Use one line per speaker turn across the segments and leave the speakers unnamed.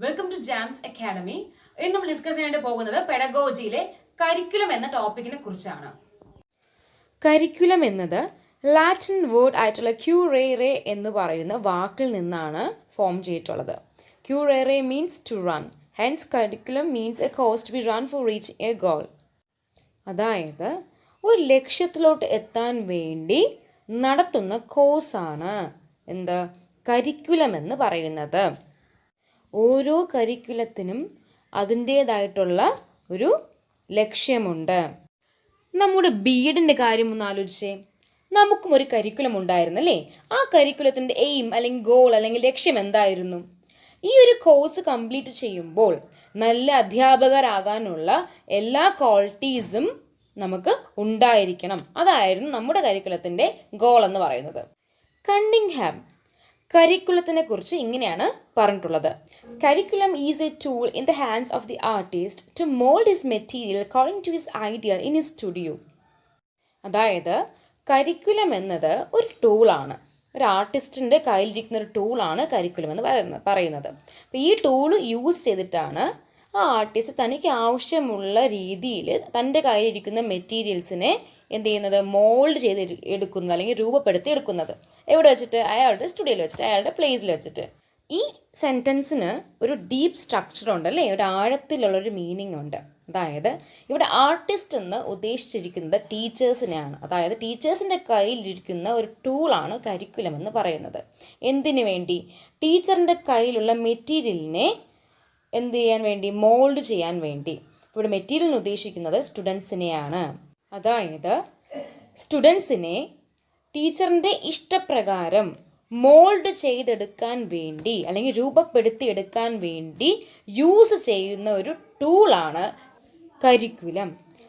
Welcome to jambs academy. ഇന്ന് നമ്മൾ discuss ചെയ്യാനായിട്ട് പോകുന്നത് പെഡഗോജിയിലെ കരിക്കുലം എന്ന ടോപ്പിക്കിനെ കുറിച്ചാണ്.
കരിക്കുലം എന്നത് ലാറ്റിൻ വേർഡ് ആയിട്ടുള്ള ക്യൂറേറെ എന്ന് പറയുന്ന വാക്കിൽ നിന്നാണ് ഫോം ചെയ്തിട്ടുള്ളത്. Currere means to run, hence curriculum means a course to be run for reach a goal. അതായത് ഒരു ലക്ഷ്യത്തിലോട്ട് എത്താൻ വേണ്ടി നടത്തുന്ന കോഴ്സാണ് എന്ത് കരിക്കുലം എന്ന് പറയുന്നത്. ഓരോ കരിക്കുലത്തിനും അതിൻ്റേതായിട്ടുള്ള ഒരു ലക്ഷ്യമുണ്ട്. നമ്മുടെ ബി.എഡിൻ്റെ കാര്യം ഒന്ന് ആലോചിച്ചേ. നമുക്കും ഒരു കരിക്കുലം ഉണ്ടായിരുന്നല്ലേ? ആ കരിക്കുലത്തിൻ്റെ എയിം അല്ലെങ്കിൽ ഗോൾ അല്ലെങ്കിൽ ലക്ഷ്യം എന്തായിരുന്നു? ഈ ഒരു കോഴ്സ് കംപ്ലീറ്റ് ചെയ്യുമ്പോൾ നല്ല അധ്യാപകരാകാനുള്ള എല്ലാ ക്വാളിറ്റീസും നമുക്ക് ഉണ്ടായിരിക്കണം. അതായിരുന്നു നമ്മുടെ കരിക്കുലത്തിൻ്റെ ഗോൾ എന്ന് പറയുന്നത്. കണ്ണിങ്ഹാം കരിക്കുലത്തിനെ കുറിച്ച് ഇങ്ങനെയാണ് പറഞ്ഞിട്ടുള്ളത്. Curriculum is a tool in the hands of the artist to mould his material according to his idea in his studio. അതായത് കരിക്കുലം എന്നത് ഒരു ടൂളാണ്, ഒരു ആർട്ടിസ്റ്റിൻ്റെ കയ്യിലിരിക്കുന്ന ഒരു ടൂളാണ് കരിക്കുലം എന്ന് പറയുന്നത്. അപ്പോൾ ഈ ടൂള് യൂസ് ചെയ്തിട്ടാണ് ആ ആർട്ടിസ്റ്റ് തനിക്ക് ആവശ്യമുള്ള രീതിയിൽ തൻ്റെ കയ്യിലിരിക്കുന്ന മെറ്റീരിയൽസിനെ എന്ത് ചെയ്യുന്നത്, മോൾഡ് ചെയ്ത് എടുക്കുന്നത് അല്ലെങ്കിൽ രൂപപ്പെടുത്തി എടുക്കുന്നത്. എവിടെ വെച്ചിട്ട്? അയാളുടെ സ്റ്റുഡിയോയിൽ വെച്ചിട്ട്, അയാളുടെ പ്ലേസിൽ വെച്ചിട്ട്. ഈ സെൻറ്റൻസിന് ഒരു ഡീപ്പ് സ്ട്രക്ചർ ഉണ്ട് അല്ലേ, ഒരു ആഴത്തിലുള്ളൊരു മീനിങ് ഉണ്ട്. അതായത് ഇവിടെ ആർട്ടിസ്റ്റ് എന്ന് ഉദ്ദേശിച്ചിരിക്കുന്നത് ടീച്ചേഴ്സിനെയാണ്. അതായത് ടീച്ചേഴ്സിൻ്റെ കയ്യിലിരിക്കുന്ന ഒരു ടൂളാണ് കരിക്കുലം എന്ന് പറയുന്നത്. എന്തിനു വേണ്ടി? ടീച്ചറിൻ്റെ കയ്യിലുള്ള മെറ്റീരിയലിനെ എന്ത് ചെയ്യാൻ വേണ്ടി? മോൾഡ് ചെയ്യാൻ വേണ്ടി. ഇവിടെ മെറ്റീരിയലിന് ഉദ്ദേശിക്കുന്നത് സ്റ്റുഡൻസിനെയാണ്. അതായത് സ്റ്റുഡൻസിനെ ടീച്ചറിൻ്റെ ഇഷ്ടപ്രകാരം മോൾഡ് ചെയ്തെടുക്കാൻ വേണ്ടി അല്ലെങ്കിൽ രൂപപ്പെടുത്തിയെടുക്കാൻ വേണ്ടി യൂസ് ചെയ്യുന്ന ഒരു ടൂളാണ് കരിക്കുലം.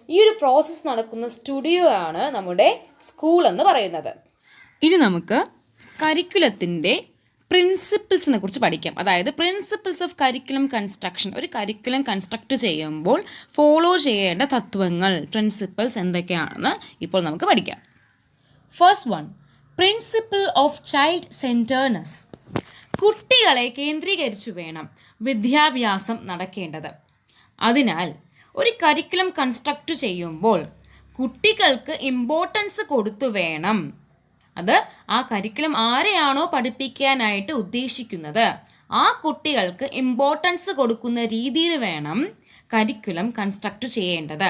ഈ ഒരു പ്രോസസ്സ് നടക്കുന്ന സ്റ്റുഡിയോ ആണ് നമ്മുടെ സ്കൂൾ എന്ന് പറയുന്നത്. ഇനി നമുക്ക് കരിക്കുലത്തിൻ്റെ പ്രിൻസിപ്പിൾസിനെ കുറിച്ച് പഠിക്കാം. അതായത് പ്രിൻസിപ്പിൾസ് ഓഫ് കരിക്കുലം കൺസ്ട്രക്ഷൻ. ഒരു കരിക്കുലം കൺസ്ട്രക്ട് ചെയ്യുമ്പോൾ ഫോളോ ചെയ്യേണ്ട തത്വങ്ങൾ, പ്രിൻസിപ്പിൾസ് എന്തൊക്കെയാണെന്ന് ഇപ്പോൾ നമുക്ക് പഠിക്കാം. First one, principle of child centredness. കുട്ടികളെ കേന്ദ്രീകരിച്ചു വേണം വിദ്യാഭ്യാസം നടക്കേണ്ടത്. അതിനാൽ ഒരു കരിക്കുലം കൺസ്ട്രക്ട് ചെയ്യുമ്പോൾ കുട്ടികൾക്ക് ഇമ്പോർട്ടൻസ് കൊടുത്തു വേണം. അത് ആ കരിക്കുലം ആരെയാണോ പഠിപ്പിക്കാനായിട്ട് ഉദ്ദേശിക്കുന്നത് ആ കുട്ടികൾക്ക് ഇമ്പോർട്ടൻസ് കൊടുക്കുന്ന രീതിയിൽ വേണം കരിക്കുലം കൺസ്ട്രക്ട് ചെയ്യേണ്ടത്.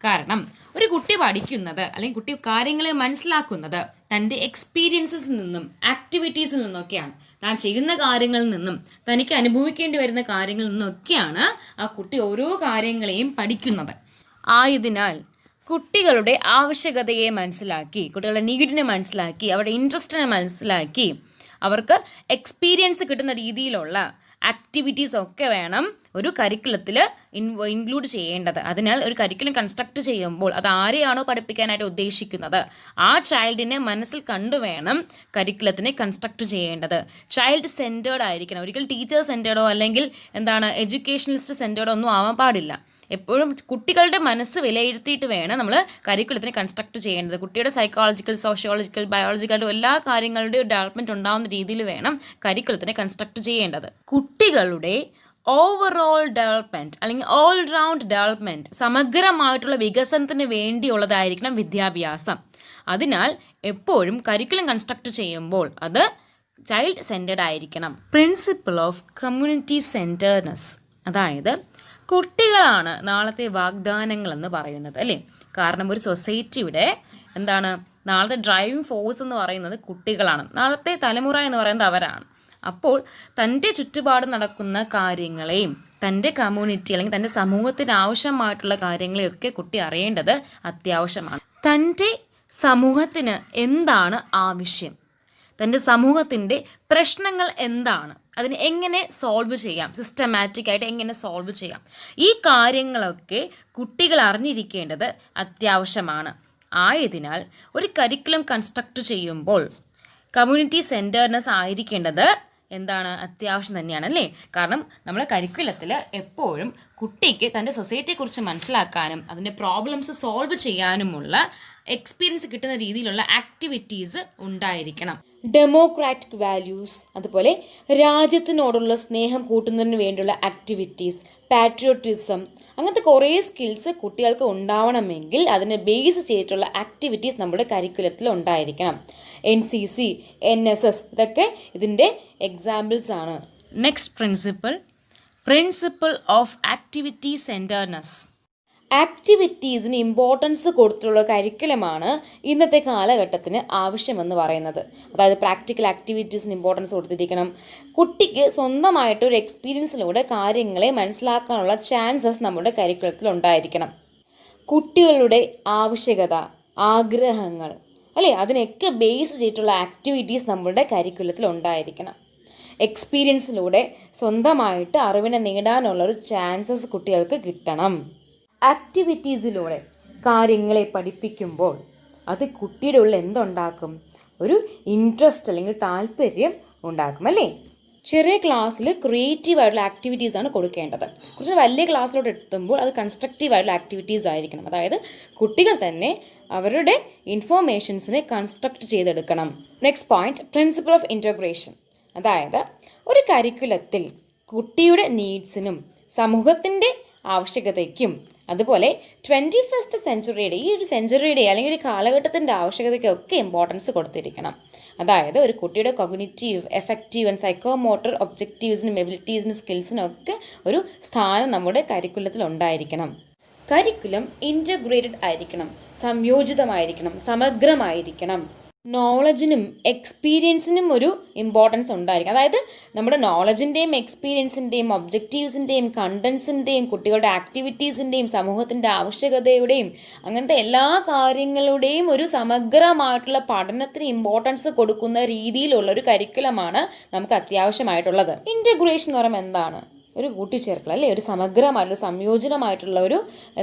കാരണം ഒരു കുട്ടി പഠിക്കുന്നത് അല്ലെങ്കിൽ കുട്ടി കാര്യങ്ങളെ മനസ്സിലാക്കുന്നത് തൻ്റെ എക്സ്പീരിയൻസിൽ നിന്നും ആക്ടിവിറ്റീസിൽ നിന്നൊക്കെയാണ്. താൻ ചെയ്യുന്ന കാര്യങ്ങളിൽ നിന്നും തനിക്ക് അനുഭവിക്കേണ്ടി വരുന്ന കാര്യങ്ങളിൽ നിന്നൊക്കെയാണ് ആ കുട്ടി ഓരോ കാര്യങ്ങളെയും പഠിക്കുന്നത്. ആയതിനാൽ കുട്ടികളുടെ ആവശ്യകതയെ മനസ്സിലാക്കി, കുട്ടികളുടെ നീഡിനെ മനസ്സിലാക്കി, അവരുടെ ഇൻട്രസ്റ്റിനെ മനസ്സിലാക്കി അവർക്ക് എക്സ്പീരിയൻസ് കിട്ടുന്ന രീതിയിലുള്ള ആക്ടിവിറ്റീസ് ഒക്കെ വേണം ഒരു കരിക്കുലത്തിൽ ഇൻക്ലൂഡ് ചെയ്യേണ്ടത്. അതിനാൽ ഒരു കരിക്കുലം കൺസ്ട്രക്ട് ചെയ്യുമ്പോൾ അത് ആരെയാണോ പഠിപ്പിക്കാനായിട്ട് ഉദ്ദേശിക്കുന്നത് ആ ചൈൽഡിനെ മനസ്സിൽ കണ്ടുവേണം കരിക്കുലത്തിനെ കൺസ്ട്രക്ട് ചെയ്യേണ്ടത്. ചൈൽഡ് സെൻറ്റേർഡ് ആയിരിക്കണം. ഒരിക്കലും ടീച്ചർ സെൻറ്റേർഡോ അല്ലെങ്കിൽ എഡ്യൂക്കേഷണലിസ്റ്റ് സെൻറ്റേർഡോ ഒന്നും ആവാൻ പാടില്ല. എപ്പോഴും കുട്ടികളുടെ മനസ്സ് വിലയിരുത്തിയിട്ട് വേണം നമ്മൾ കരിക്കുലത്തിനെ കൺസ്ട്രക്ട് ചെയ്യേണ്ടത്. കുട്ടിയുടെ സൈക്കോളജിക്കൽ, സോഷ്യോളജിക്കൽ, ബയോളജിക്കൽ എല്ലാ കാര്യങ്ങളുടെയും ഡെവലപ്മെൻറ്റ് ഉണ്ടാകുന്ന രീതിയിൽ വേണം കരിക്കുലത്തിനെ കൺസ്ട്രക്ട് ചെയ്യേണ്ടത്. കുട്ടികളുടെ ഓവറോൾ ഡെവലപ്മെൻറ്റ് അല്ലെങ്കിൽ ഓൾ റൗണ്ട് ഡെവലപ്മെൻറ്റ്, സമഗ്രമായിട്ടുള്ള വികസനത്തിന് വേണ്ടിയുള്ളതായിരിക്കണം വിദ്യാഭ്യാസം. അതിനാൽ എപ്പോഴും കരിക്കുലം കൺസ്ട്രക്ട് ചെയ്യുമ്പോൾ അത് ചൈൽഡ് സെൻറ്റേർഡ് ആയിരിക്കണം. Principle of community centredness. അതായത് കുട്ടികളാണ് നാളത്തെ വാഗ്ദാനങ്ങൾ എന്ന് പറയുന്നത് അല്ലേ? കാരണം ഒരു സൊസൈറ്റിയുടെ നാളത്തെ ഡ്രൈവിംഗ് ഫോഴ്സ് എന്ന് പറയുന്നത് കുട്ടികളാണ്. നാളത്തെ തലമുറ എന്ന് പറയുന്നത് അവരാണ്. അപ്പോൾ തൻ്റെ ചുറ്റുപാട് നടക്കുന്ന കാര്യങ്ങളെയും തൻ്റെ കമ്മ്യൂണിറ്റി അല്ലെങ്കിൽ തൻ്റെ സമൂഹത്തിന് ആവശ്യമായിട്ടുള്ള കാര്യങ്ങളെയൊക്കെ കുട്ടി അറിയേണ്ടത് അത്യാവശ്യമാണ്. തൻ്റെ സമൂഹത്തിന് എന്താണ് ആവശ്യം, തൻ്റെ സമൂഹത്തിൻ്റെ പ്രശ്നങ്ങൾ എന്താണ്, അതിന് എങ്ങനെ സോൾവ് ചെയ്യാം, സിസ്റ്റമാറ്റിക് ആയിട്ട് എങ്ങനെ സോൾവ് ചെയ്യാം, ഈ കാര്യങ്ങളൊക്കെ കുട്ടികൾ അറിഞ്ഞിരിക്കേണ്ടത് അത്യാവശ്യമാണ്. ആയതിനാൽ ഒരു കരിക്കുലം കൺസ്ട്രക്ട് ചെയ്യുമ്പോൾ കമ്മ്യൂണിറ്റി സെൻറ്റേർനെസ് ആയിരിക്കേണ്ടത് എന്താണ് അത്യാവശ്യം തന്നെയാണ് അല്ലേ? കാരണം നമ്മുടെ കരിക്കുലത്തിൽ എപ്പോഴും കുട്ടിക്ക് തൻ്റെ സൊസൈറ്റിയെക്കുറിച്ച് മനസ്സിലാക്കാനും അതിൻ്റെ പ്രോബ്ലംസ് സോൾവ് ചെയ്യാനുമുള്ള എക്സ്പീരിയൻസ് കിട്ടുന്ന രീതിയിലുള്ള ആക്ടിവിറ്റീസ് ഉണ്ടായിരിക്കണം. ഡെമോക്രാറ്റിക് വാല്യൂസ്, അതുപോലെ രാജ്യത്തിനോടുള്ള സ്നേഹം കൂട്ടുന്നതിന് വേണ്ടിയുള്ള ആക്ടിവിറ്റീസ്, പാട്രിയോട്ടിസം, അങ്ങനത്തെ കുറേ സ്കിൽസ് കുട്ടികൾക്ക് ഉണ്ടാവണമെങ്കിൽ അതിനെ ബേസ് ചെയ്തിട്ടുള്ള ആക്ടിവിറ്റീസ് നമ്മുടെ കരിക്കുലത്തിൽ ഉണ്ടായിരിക്കണം. NCC, NSS ഇതൊക്കെ ഇതിൻ്റെ എക്സാമ്പിൾസ് ആണ്. Next principle of activity centredness. ആക്ടിവിറ്റീസിന് ഇമ്പോർട്ടൻസ് കൊടുത്തുള്ള കരിക്കുലമാണ് ഇന്നത്തെ കാലഘട്ടത്തിന് ആവശ്യമെന്ന് പറയുന്നത്. അതായത് പ്രാക്ടിക്കൽ ആക്ടിവിറ്റീസിന് ഇമ്പോർട്ടൻസ് കൊടുത്തിരിക്കണം. കുട്ടിക്ക് സ്വന്തമായിട്ടൊരു എക്സ്പീരിയൻസിലൂടെ കാര്യങ്ങളെ മനസ്സിലാക്കാനുള്ള ചാൻസസ് നമ്മുടെ കരിക്കുലത്തിൽ ഉണ്ടായിരിക്കണം. കുട്ടികളുടെ ആവശ്യകത, ആഗ്രഹങ്ങൾ അല്ലേ, അതിനൊക്കെ ബേസ് ചെയ്തിട്ടുള്ള ആക്ടിവിറ്റീസ് നമ്മുടെ കരിക്കുലത്തിൽ ഉണ്ടായിരിക്കണം. എക്സ്പീരിയൻസിലൂടെ സ്വന്തമായിട്ട് അറിവിനെ നേടാനുള്ളൊരു ചാൻസസ് കുട്ടികൾക്ക് കിട്ടണം. ആക്ടിവിറ്റീസിലൂടെ കാര്യങ്ങളെ പഠിപ്പിക്കുമ്പോൾ അത് കുട്ടിയുടെ ഉള്ളിൽ എന്തുണ്ടാക്കും? ഒരു ഇൻട്രസ്റ്റ് അല്ലെങ്കിൽ താല്പര്യം ഉണ്ടാക്കും അല്ലേ? ചെറിയ ക്ലാസ്സിൽ ക്രിയേറ്റീവായിട്ടുള്ള ആക്ടിവിറ്റീസാണ് കൊടുക്കേണ്ടത്. കുറച്ച് വലിയ ക്ലാസ്സിലോട്ട് എത്തുമ്പോൾ അത് കൺസ്ട്രക്റ്റീവായിട്ടുള്ള ആക്ടിവിറ്റീസ് ആയിരിക്കണം. അതായത് കുട്ടികൾ തന്നെ അവരുടെ ഇൻഫോർമേഷൻസിനെ കൺസ്ട്രക്റ്റ് ചെയ്തെടുക്കണം. Next point, principle of integration. അതായത് ഒരു കരിക്കുലത്തിൽ കുട്ടിയുടെ നീഡ്സിനും സമൂഹത്തിൻ്റെ ആവശ്യകതയ്ക്കും അതുപോലെ 21st സെഞ്ച്വറിയുടെ ഈ ഒരു സെഞ്ച്വറിയുടെ അല്ലെങ്കിൽ ഒരു കാലഘട്ടത്തിൻ്റെ ആവശ്യകതയ്ക്കൊക്കെ ഇമ്പോർട്ടൻസ് കൊടുത്തിരിക്കണം. അതായത് ഒരു കുട്ടിയുടെ കോഗ്നിറ്റീവ്, എഫക്റ്റീവ് ആൻഡ് സൈക്കോമോട്ടർ ഒബ്ജക്റ്റീവ്സിനും എബിലിറ്റീസിനും സ്കിൽസിനും ഒക്കെ ഒരു സ്ഥാനം നമ്മുടെ കരിക്കുലത്തിൽ ഉണ്ടായിരിക്കണം. കരിക്കുലം ഇൻറ്റഗ്രേറ്റഡ് ആയിരിക്കണം, സംയോജിതമായിരിക്കണം, സമഗ്രമായിരിക്കണം. നോളജിനും എക്സ്പീരിയൻസിനും ഒരു ഇമ്പോർട്ടൻസ് ഉണ്ടായിരിക്കും. അതായത് നമ്മുടെ നോളജിൻ്റെയും എക്സ്പീരിയൻസിൻ്റെയും ഒബ്ജക്റ്റീവ്സിൻ്റെയും കണ്ടൻസിൻ്റെയും കുട്ടികളുടെ ആക്ടിവിറ്റീസിൻ്റെയും സമൂഹത്തിൻ്റെ ആവശ്യകതയുടെയും അങ്ങനത്തെ എല്ലാ കാര്യങ്ങളുടെയും ഒരു സമഗ്രമായിട്ടുള്ള പഠനത്തിന് ഇമ്പോർട്ടൻസ് കൊടുക്കുന്ന രീതിയിലുള്ള ഒരു കരിക്കുലമാണ് നമുക്ക് അത്യാവശ്യമായിട്ടുള്ളത്. ഇൻറ്റഗ്രേഷൻ എന്ന് പറയുമ്പോൾ എന്താണ്? ഒരു കൂട്ടിച്ചേർക്കൽ അല്ലേ? ഒരു സമഗ്രമായിട്ടുള്ള സംയോജനമായിട്ടുള്ള ഒരു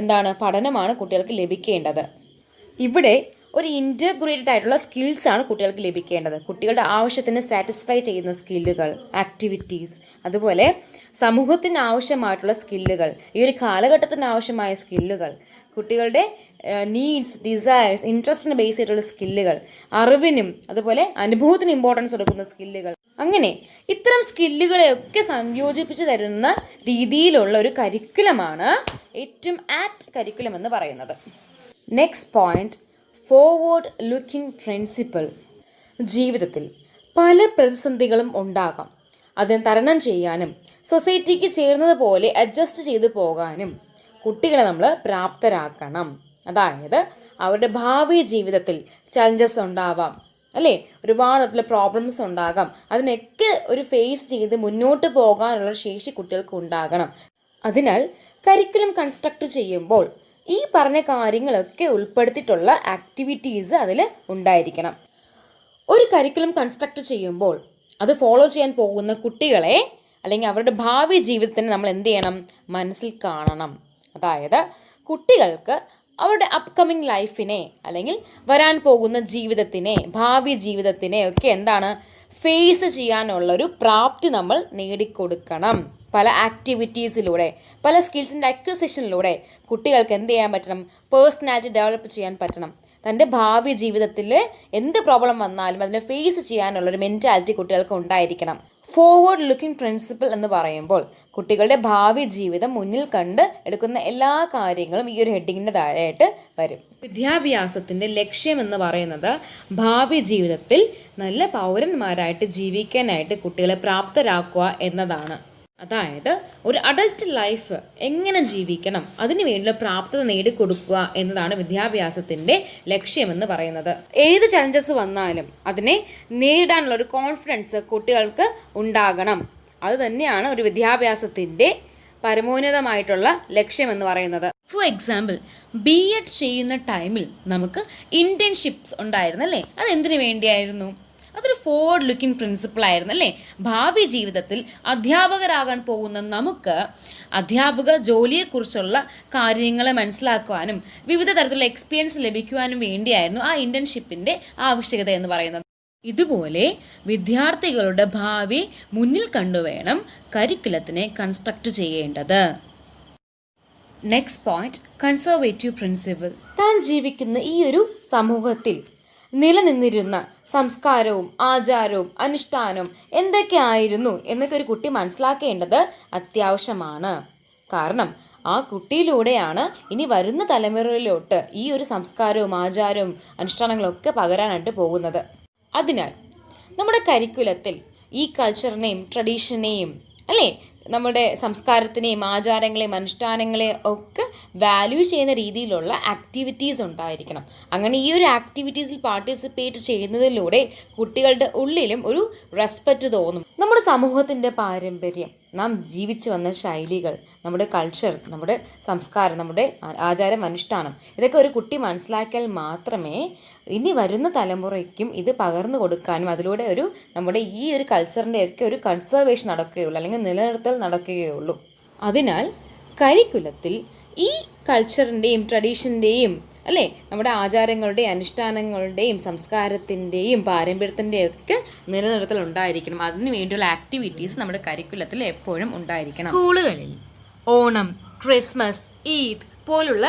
പഠനമാണ് കുട്ടികൾക്ക് ലഭിക്കേണ്ടത്. ഇവിടെ ഒരു ഇൻറ്റഗ്രേറ്റഡ് ആയിട്ടുള്ള സ്കിൽസാണ് കുട്ടികൾക്ക് ലഭിക്കേണ്ടത്. കുട്ടികളുടെ ആവശ്യത്തിന് സാറ്റിസ്ഫൈ ചെയ്യുന്ന സ്കില്ലുകൾ, ആക്ടിവിറ്റീസ്, അതുപോലെ സമൂഹത്തിന് ആവശ്യമായിട്ടുള്ള സ്കില്ലുകൾ, ഈ ഒരു കാലഘട്ടത്തിന് ആവശ്യമായ സ്കില്ലുകൾ, കുട്ടികളുടെ നീഡ്സ്, ഡിസയേഴ്സ്, ഇൻട്രസ്റ്റിന് ബേസ് ചെയ്തിട്ടുള്ള സ്കില്ലുകൾ, അറിവിനും അതുപോലെ അനുഭവത്തിന് ഇമ്പോർട്ടൻസ് കൊടുക്കുന്ന സ്കില്ലുകൾ, അങ്ങനെ ഇത്തരം സ്കില്ലുകളെയൊക്കെ സംയോജിപ്പിച്ച് തരുന്ന രീതിയിലുള്ള ഒരു കരിക്കുലമാണ് ഏറ്റവും ആപ്റ്റ് കരിക്കുലം എന്ന് പറയുന്നത്. Next point, forward looking principle. ജീവിതത്തിൽ പല പ്രതിസന്ധികളും ഉണ്ടാകാം. അതിനെ തരണം ചെയ്യാനും സൊസൈറ്റിക്ക് ചേർന്നതുപോലെ അഡ്ജസ്റ്റ് ചെയ്തു പോകാനും കുട്ടികളെ നമ്മൾ പ്രാപ്തരാക്കണം. അതായത് അവരുടെ ഭാവി ജീവിതത്തിൽ ചലഞ്ചസ് ഉണ്ടാവാം അല്ലേ, ഒരുപാട് അതിൽ പ്രോബ്ലംസ് ഉണ്ടാകാം. അതിനൊക്കെ ഒരു ഫേസ് ചെയ്ത് മുന്നോട്ട് പോകാനുള്ള ശേഷി കുട്ടികൾക്ക് ഉണ്ടാകണം. അതിനാൽ കരിക്കുലം കൺസ്ട്രക്ട് ചെയ്യുമ്പോൾ ഈ പറഞ്ഞ കാര്യങ്ങളൊക്കെ ഉൾപ്പെടുത്തിയിട്ടുള്ള ആക്ടിവിറ്റീസ് അതിൽ ഉണ്ടായിരിക്കണം. ഒരു കരിക്കുലം കൺസ്ട്രക്ട് ചെയ്യുമ്പോൾ അത് ഫോളോ ചെയ്യാൻ പോകുന്ന കുട്ടികളെ അല്ലെങ്കിൽ അവരുടെ ഭാവി ജീവിതത്തിന് നമ്മൾ എന്ത് ചെയ്യണം? മനസ്സിൽ കാണണം. അതായത് കുട്ടികൾക്ക് അവരുടെ അപ്കമിങ് ലൈഫിനെ അല്ലെങ്കിൽ വരാൻ പോകുന്ന ജീവിതത്തിനെ, ഭാവി ജീവിതത്തിനെ ഒക്കെ ഫേസ് ചെയ്യാനുള്ളൊരു പ്രാപ്തി നമ്മൾ നേടിക്കൊടുക്കണം. പല ആക്ടിവിറ്റീസിലൂടെ, പല സ്കിൽസിൻ്റെ അക്വിസിഷനിലൂടെ കുട്ടികൾക്ക് എന്ത് ചെയ്യാൻ പറ്റണം? പേഴ്സണാലിറ്റി ഡെവലപ്പ് ചെയ്യാൻ പറ്റണം. തൻ്റെ ഭാവി ജീവിതത്തിൽ എന്ത് പ്രോബ്ലം വന്നാലും അതിനെ ഫേസ് ചെയ്യാനുള്ളൊരു മെൻറ്റാലിറ്റി കുട്ടികൾക്ക് ഉണ്ടായിരിക്കണം. ഫോർവേഡ് ലുക്കിംഗ് പ്രിൻസിപ്പിൾ എന്ന് പറയുമ്പോൾ കുട്ടികളുടെ ഭാവി ജീവിതം മുന്നിൽ കണ്ട് എടുക്കുന്ന എല്ലാ കാര്യങ്ങളും ഈ ഒരു ഹെഡിങ്ങിൻ്റെ താഴെയായിട്ട് വരും. വിദ്യാഭ്യാസത്തിൻ്റെ ലക്ഷ്യം എന്ന് പറയുന്നത് ഭാവി ജീവിതത്തിൽ നല്ല പൗരന്മാരായിട്ട് ജീവിക്കാനായിട്ട് കുട്ടികളെ പ്രാപ്തരാക്കുക എന്നതാണ്. അതായത് ഒരു അഡൽട്ട് ലൈഫ് എങ്ങനെ ജീവിക്കണം അതിനു വേണ്ടിയുള്ള പ്രാപ്തത നേടിക്കൊടുക്കുക എന്നതാണ് വിദ്യാഭ്യാസത്തിൻ്റെ ലക്ഷ്യമെന്ന് പറയുന്നത്. ഏത് ചലഞ്ചസ് വന്നാലും അതിനെ നേരിടാനുള്ള ഒരു കോൺഫിഡൻസ് കുട്ടികൾക്ക് ഉണ്ടാകണം. അത് തന്നെയാണ് ഒരു വിദ്യാഭ്യാസത്തിൻ്റെ പരമോന്നതമായിട്ടുള്ള ലക്ഷ്യമെന്ന് പറയുന്നത്. ഫോർ എക്സാമ്പിൾ, BEd ചെയ്യുന്ന ടൈമിൽ നമുക്ക് ഇന്റേൺഷിപ്സ് ഉണ്ടായിരുന്നല്ലേ, അതെന്തിനു വേണ്ടിയായിരുന്നു? അതൊരു ഫോർവേഡ് ലുക്കിംഗ് പ്രിൻസിപ്പിൾ ആയിരുന്നു അല്ലേ. ഭാവി ജീവിതത്തിൽ അധ്യാപകരാകാൻ പോകുന്ന നമുക്ക് അധ്യാപക ജോലിയെക്കുറിച്ചുള്ള കാര്യങ്ങളെ മനസ്സിലാക്കുവാനും വിവിധ തരത്തിലുള്ള എക്സ്പീരിയൻസ് ലഭിക്കുവാനും വേണ്ടിയായിരുന്നു ആ ഇന്റേൺഷിപ്പിൻ്റെ ആവശ്യകത എന്ന് പറയുന്നത്. ഇതുപോലെ വിദ്യാർത്ഥികളുടെ ഭാവി മുന്നിൽ കണ്ടുവേണം കരിക്കുലത്തിനെ കൺസ്ട്രക്റ്റ് ചെയ്യേണ്ടത്. Next point, conservative principle. താൻ ജീവിക്കുന്ന ഈ ഒരു സമൂഹത്തിൽ നിലനിന്നിരുന്ന സംസ്കാരവും ആചാരവും അനുഷ്ഠാനവും എന്തൊക്കെയായിരുന്നു എന്നൊക്കെ ഒരു കുട്ടി മനസ്സിലാക്കേണ്ടത് അത്യാവശ്യമാണ്. കാരണം ആ കുട്ടിയിലൂടെയാണ് ഇനി വരുന്ന തലമുറയിലോട്ട് ഈ ഒരു സംസ്കാരവും ആചാരവും അനുഷ്ഠാനങ്ങളൊക്കെ പകരാനായിട്ട് പോകുന്നത്. അതിനാൽ നമ്മുടെ കരിക്കുലത്തിൽ ഈ കൾച്ചറിനെയും ട്രഡീഷനെയും അല്ലേ നമ്മുടെ സംസ്കാരത്തിനെയും ആചാരങ്ങളെയും അനുഷ്ഠാനങ്ങളെയും ഒക്കെ വാല്യൂ ചെയ്യുന്ന രീതിയിലുള്ള ആക്ടിവിറ്റീസ് ഉണ്ടായിരിക്കണം. അങ്ങനെ ഈ ഒരു ആക്ടിവിറ്റീസിൽ പാർട്ടിസിപ്പേറ്റ് ചെയ്യുന്നതിലൂടെ കുട്ടികളുടെ ഉള്ളിലും ഒരു റെസ്പെക്റ്റ് തോന്നും. നമ്മുടെ സമൂഹത്തിൻ്റെ പാരമ്പര്യം, നാം ജീവിച്ചു വന്ന ശൈലികൾ, നമ്മുടെ കൾച്ചർ, നമ്മുടെ സംസ്കാരം, നമ്മുടെ ആചാരം അനുഷ്ഠാനം, ഇതൊക്കെ ഒരു കുട്ടി മനസ്സിലാക്കിയാൽ മാത്രമേ ഇനി വരുന്ന തലമുറയ്ക്കും ഇത് പകർന്നു കൊടുക്കാനും അതിലൂടെ ഒരു നമ്മുടെ ഈ ഒരു കൾച്ചറിൻ്റെയൊക്കെ ഒരു കൺസർവേഷൻ നടക്കുകയുള്ളൂ, അല്ലെങ്കിൽ നിലനിർത്തൽ നടക്കുകയുള്ളൂ. അതിനാൽ കരിക്കുലത്തിൽ ഈ കൾച്ചറിൻ്റെയും ട്രഡീഷൻ്റെയും അല്ലേ നമ്മുടെ ആചാരങ്ങളുടെയും അനുഷ്ഠാനങ്ങളുടെയും സംസ്കാരത്തിൻ്റെയും പാരമ്പര്യത്തിൻ്റെയും ഒക്കെ നിലനിർത്തൽ ഉണ്ടായിരിക്കണം. അതിനു വേണ്ടിയുള്ള ആക്ടിവിറ്റീസ് നമ്മുടെ കരിക്കുലത്തിൽ എപ്പോഴും ഉണ്ടായിരിക്കണം. സ്കൂളുകളിൽ ഓണം, ക്രിസ്മസ്, ഈദ് പോലുള്ള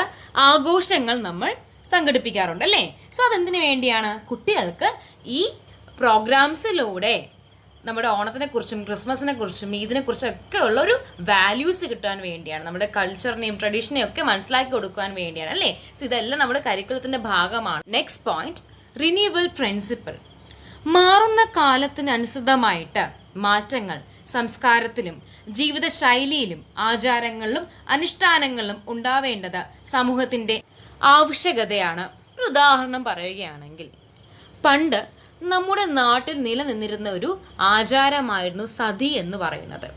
ആഘോഷങ്ങൾ നമ്മൾ സംഘടിപ്പിക്കാറുണ്ട് അല്ലേ. സോ അതെന്തിനു വേണ്ടിയാണ്? കുട്ടികൾക്ക് ഈ പ്രോഗ്രാംസിലൂടെ നമ്മുടെ ഓണത്തിനെ കുറിച്ചും ക്രിസ്മസിനെ കുറിച്ചും ഈദിനെ കുറിച്ചും ഒക്കെ ഉള്ള ഒരു വാല്യൂസ് കിട്ടാൻ വേണ്ടിയാണ്, നമ്മുടെ കൾച്ചറിനെയും ട്രഡീഷനെയും ഒക്കെ മനസ്സിലാക്കി കൊടുക്കാൻ വേണ്ടിയാണ് അല്ലേ. സോ ഇതെല്ലാം നമ്മുടെ കരിക്കുലത്തിന്റെ ഭാഗമാണ്. Next point, renewal principle. മാറുന്ന കാലത്തിനനുസൃതമായിട്ട് മാറ്റങ്ങൾ സംസ്കാരത്തിലും ജീവിതശൈലിയിലും ആചാരങ്ങളിലും അനുഷ്ഠാനങ്ങളിലും ഉണ്ടാവേണ്ടത് സമൂഹത്തിന്റെ ആവശ്യകതയാണ്. ഒരു ഉദാഹരണം പറയുകയാണെങ്കിൽ, പണ്ട് നമ്മുടെ നാട്ടിൽ നിലനിന്നിരുന്ന ഒരു ആചാരമായിരുന്നു സതി എന്ന് പറയുന്നത്.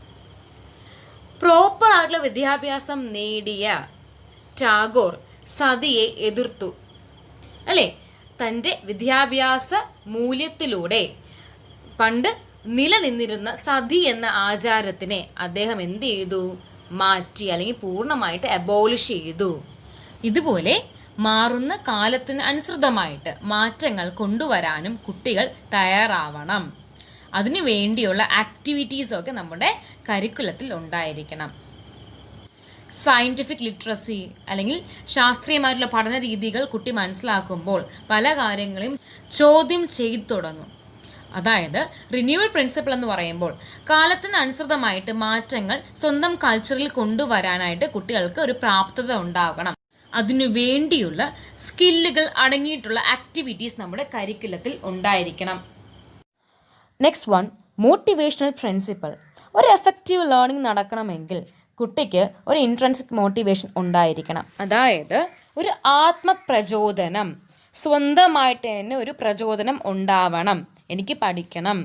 പ്രോപ്പർ ആയിട്ടുള്ള വിദ്യാഭ്യാസം നേടിയ ടാഗോർ സതിയെ എതിർത്തു അല്ലേ. തൻ്റെ വിദ്യാഭ്യാസ മൂല്യത്തിലൂടെ പണ്ട് നിലനിന്നിരുന്ന സതി എന്ന ആചാരത്തിനെ അദ്ദേഹം എന്ത് ചെയ്തു? മാറ്റി, അല്ലെങ്കിൽ പൂർണ്ണമായിട്ട് അബോളിഷ് ചെയ്തു. ഇതുപോലെ മാറുന്ന കാലത്തിന് അനുസൃതമായിട്ട് മാറ്റങ്ങൾ കൊണ്ടുവരാനും കുട്ടികൾ തയ്യാറാവണം. അതിനു വേണ്ടിയുള്ള ആക്ടിവിറ്റീസൊക്കെ നമ്മുടെ കരിക്കുലത്തിൽ ഉണ്ടായിരിക്കണം. സയൻറ്റിഫിക് ലിറ്ററസി അല്ലെങ്കിൽ ശാസ്ത്രീയമായിട്ടുള്ള പഠന രീതികൾ കുട്ടി മനസ്സിലാക്കുമ്പോൾ പല കാര്യങ്ങളും ചോദ്യം ചെയ്തു തുടങ്ങും. അതായത് റിന്യൂവൽ പ്രിൻസിപ്പിൾ എന്ന് പറയുമ്പോൾ കാലത്തിന് അനുസൃതമായിട്ട് മാറ്റങ്ങൾ സ്വന്തം കൾച്ചറിൽ കൊണ്ടുവരാനായിട്ട് കുട്ടികൾക്ക് ഒരു പ്രാപ്തത ഉണ്ടാകണം. അതിനു വേണ്ടിയുള്ള സ്കില്ലുകൾ അടങ്ങിയിട്ടുള്ള ആക്ടിവിറ്റീസ് നമ്മുടെ കരിക്കുലത്തിൽ ഉണ്ടായിരിക്കണം. Next one, motivational principle. ഒരു എഫക്റ്റീവ് ലേണിംഗ് നടക്കണമെങ്കിൽ കുട്ടിക്ക് ഒരു ഇൻട്രൻസിക് മോട്ടിവേഷൻ ഉണ്ടായിരിക്കണം. അതായത് ഒരു ആത്മപ്രചോദനം, സ്വന്തമായിട്ട് തന്നെ ഒരു പ്രചോദനം ഉണ്ടാവണം. എനിക്ക് പഠിക്കണം,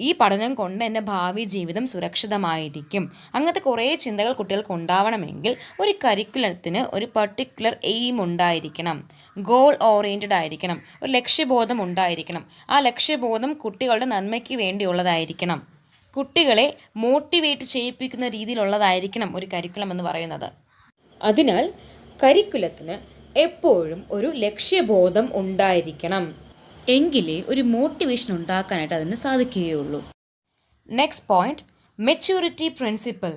ഈ പഠനം കൊണ്ട് എൻ്റെ ഭാവി ജീവിതം സുരക്ഷിതമായിരിക്കും. അങ്ങനത്തെ കുറേ ചിന്തകൾ കുട്ടികൾക്ക് ഉണ്ടാവണമെങ്കിൽ ഒരു കരിക്കുലത്തിന് ഒരു പർട്ടിക്കുലർ എയിം ഉണ്ടായിരിക്കണം. ഗോൾ ഓറിയൻറ്റഡ് ആയിരിക്കണം. ഒരു ലക്ഷ്യബോധം ഉണ്ടായിരിക്കണം. ആ ലക്ഷ്യബോധം കുട്ടികളുടെ നന്മയ്ക്ക് വേണ്ടിയുള്ളതായിരിക്കണം. കുട്ടികളെ മോട്ടിവേറ്റ് ചെയ്യിപ്പിക്കുന്ന രീതിയിലുള്ളതായിരിക്കണം ഒരു കരിക്കുലം എന്ന് പറയുന്നത്. അതിനാൽ കരിക്കുലത്തിന് എപ്പോഴും ഒരു ലക്ഷ്യബോധം ഉണ്ടായിരിക്കണം. എങ്കിലേ ഒരു മോട്ടിവേഷൻ ഉണ്ടാക്കാനായിട്ട് അതിന് സാധിക്കുകയുള്ളൂ. Next point, maturity principle.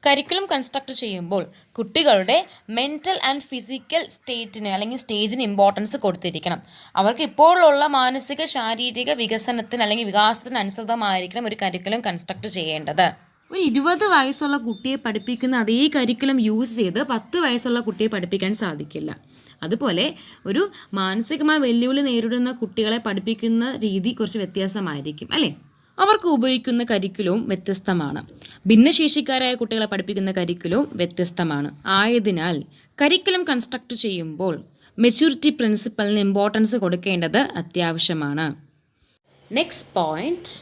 Curriculum construct ചെയ്യുമ്പോൾ കുട്ടികളുടെ മെൻ്റൽ ആൻഡ് ഫിസിക്കൽ സ്റ്റേറ്റിന് അല്ലെങ്കിൽ സ്റ്റേജിന് ഇമ്പോർട്ടൻസ് കൊടുത്തിരിക്കണം. അവർക്ക് ഇപ്പോഴുള്ള മാനസിക ശാരീരിക വികസനത്തിന് അല്ലെങ്കിൽ വികാസത്തിന് അനുസൃതമായിരിക്കണം ഒരു കരിക്കുലം കൺസ്ട്രക്ട് ചെയ്യേണ്ടത്. ഒരു 20 വയസ്സുള്ള കുട്ടിയെ പഠിപ്പിക്കുന്ന അതേ കരിക്കുലം യൂസ് ചെയ്ത് 10 വയസ്സുള്ള കുട്ടിയെ പഠിപ്പിക്കാൻ സാധിക്കില്ല. അതുപോലെ ഒരു മാനസികമായ വെല്ലുവിളി നേരിടുന്ന കുട്ടികളെ പഠിപ്പിക്കുന്ന രീതി കുറച്ച് വ്യത്യാസമായിരിക്കും അല്ലേ. അവർക്ക് ഉപയോഗിക്കുന്ന കരിക്കുലവും വ്യത്യസ്തമാണ്. ഭിന്നശേഷിക്കാരായ കുട്ടികളെ പഠിപ്പിക്കുന്ന കരിക്കുലവും വ്യത്യസ്തമാണ്. ആയതിനാൽ കരിക്കുലം കൺസ്ട്രക്ട് ചെയ്യുമ്പോൾ മെച്യൂരിറ്റി പ്രിൻസിപ്പലിന് ഇമ്പോർട്ടൻസ് കൊടുക്കേണ്ടത് അത്യാവശ്യമാണ്. Next point,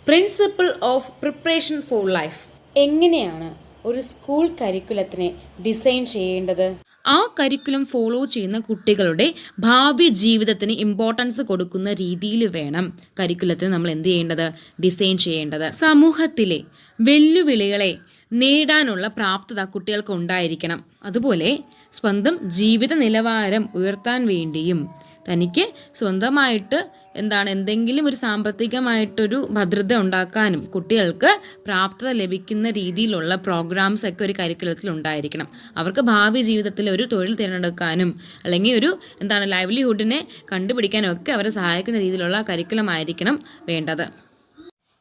principle of preparation for life. എങ്ങനെയാണ് ഒരു സ്കൂൾ കരിക്കുലത്തിനെ ഡിസൈൻ ചെയ്യേണ്ടത്? ആ കരിക്കുലം ഫോളോ ചെയ്യുന്ന കുട്ടികളുടെ ഭാവി ജീവിതത്തിന് ഇമ്പോർട്ടൻസ് കൊടുക്കുന്ന രീതിയിൽ വേണം കരിക്കുലത്തിന് നമ്മൾ എന്ത് ചെയ്യേണ്ടത്? ഡിസൈൻ ചെയ്യേണ്ടത്. സമൂഹത്തിലെ വെല്ലുവിളികളെ നേടാനുള്ള പ്രാപ്തത കുട്ടികൾക്ക് ഉണ്ടായിരിക്കണം. അതുപോലെ സ്വന്തം ജീവിത നിലവാരം ഉയർത്താൻ വേണ്ടിയും തനിക്ക് സ്വന്തമായിട്ട് എന്തെങ്കിലും ഒരു സാമ്പത്തികമായിട്ടൊരു ഭദ്രത ഉണ്ടാക്കാനും കുട്ടികൾക്ക് പ്രാപ്തത ലഭിക്കുന്ന രീതിയിലുള്ള പ്രോഗ്രാംസ് ഒക്കെ ഒരു കരിക്കുലത്തിൽ ഉണ്ടായിരിക്കണം. അവർക്ക് ഭാവി ജീവിതത്തിൽ ഒരു തൊഴിൽ തിരഞ്ഞെടുക്കാനും അല്ലെങ്കിൽ ഒരു ലൈവ്ലിഹുഡിനെ കണ്ടുപിടിക്കാനും ഒക്കെ അവരെ സഹായിക്കുന്ന രീതിയിലുള്ള കരിക്കുലം ആയിരിക്കണം വേണ്ടത്.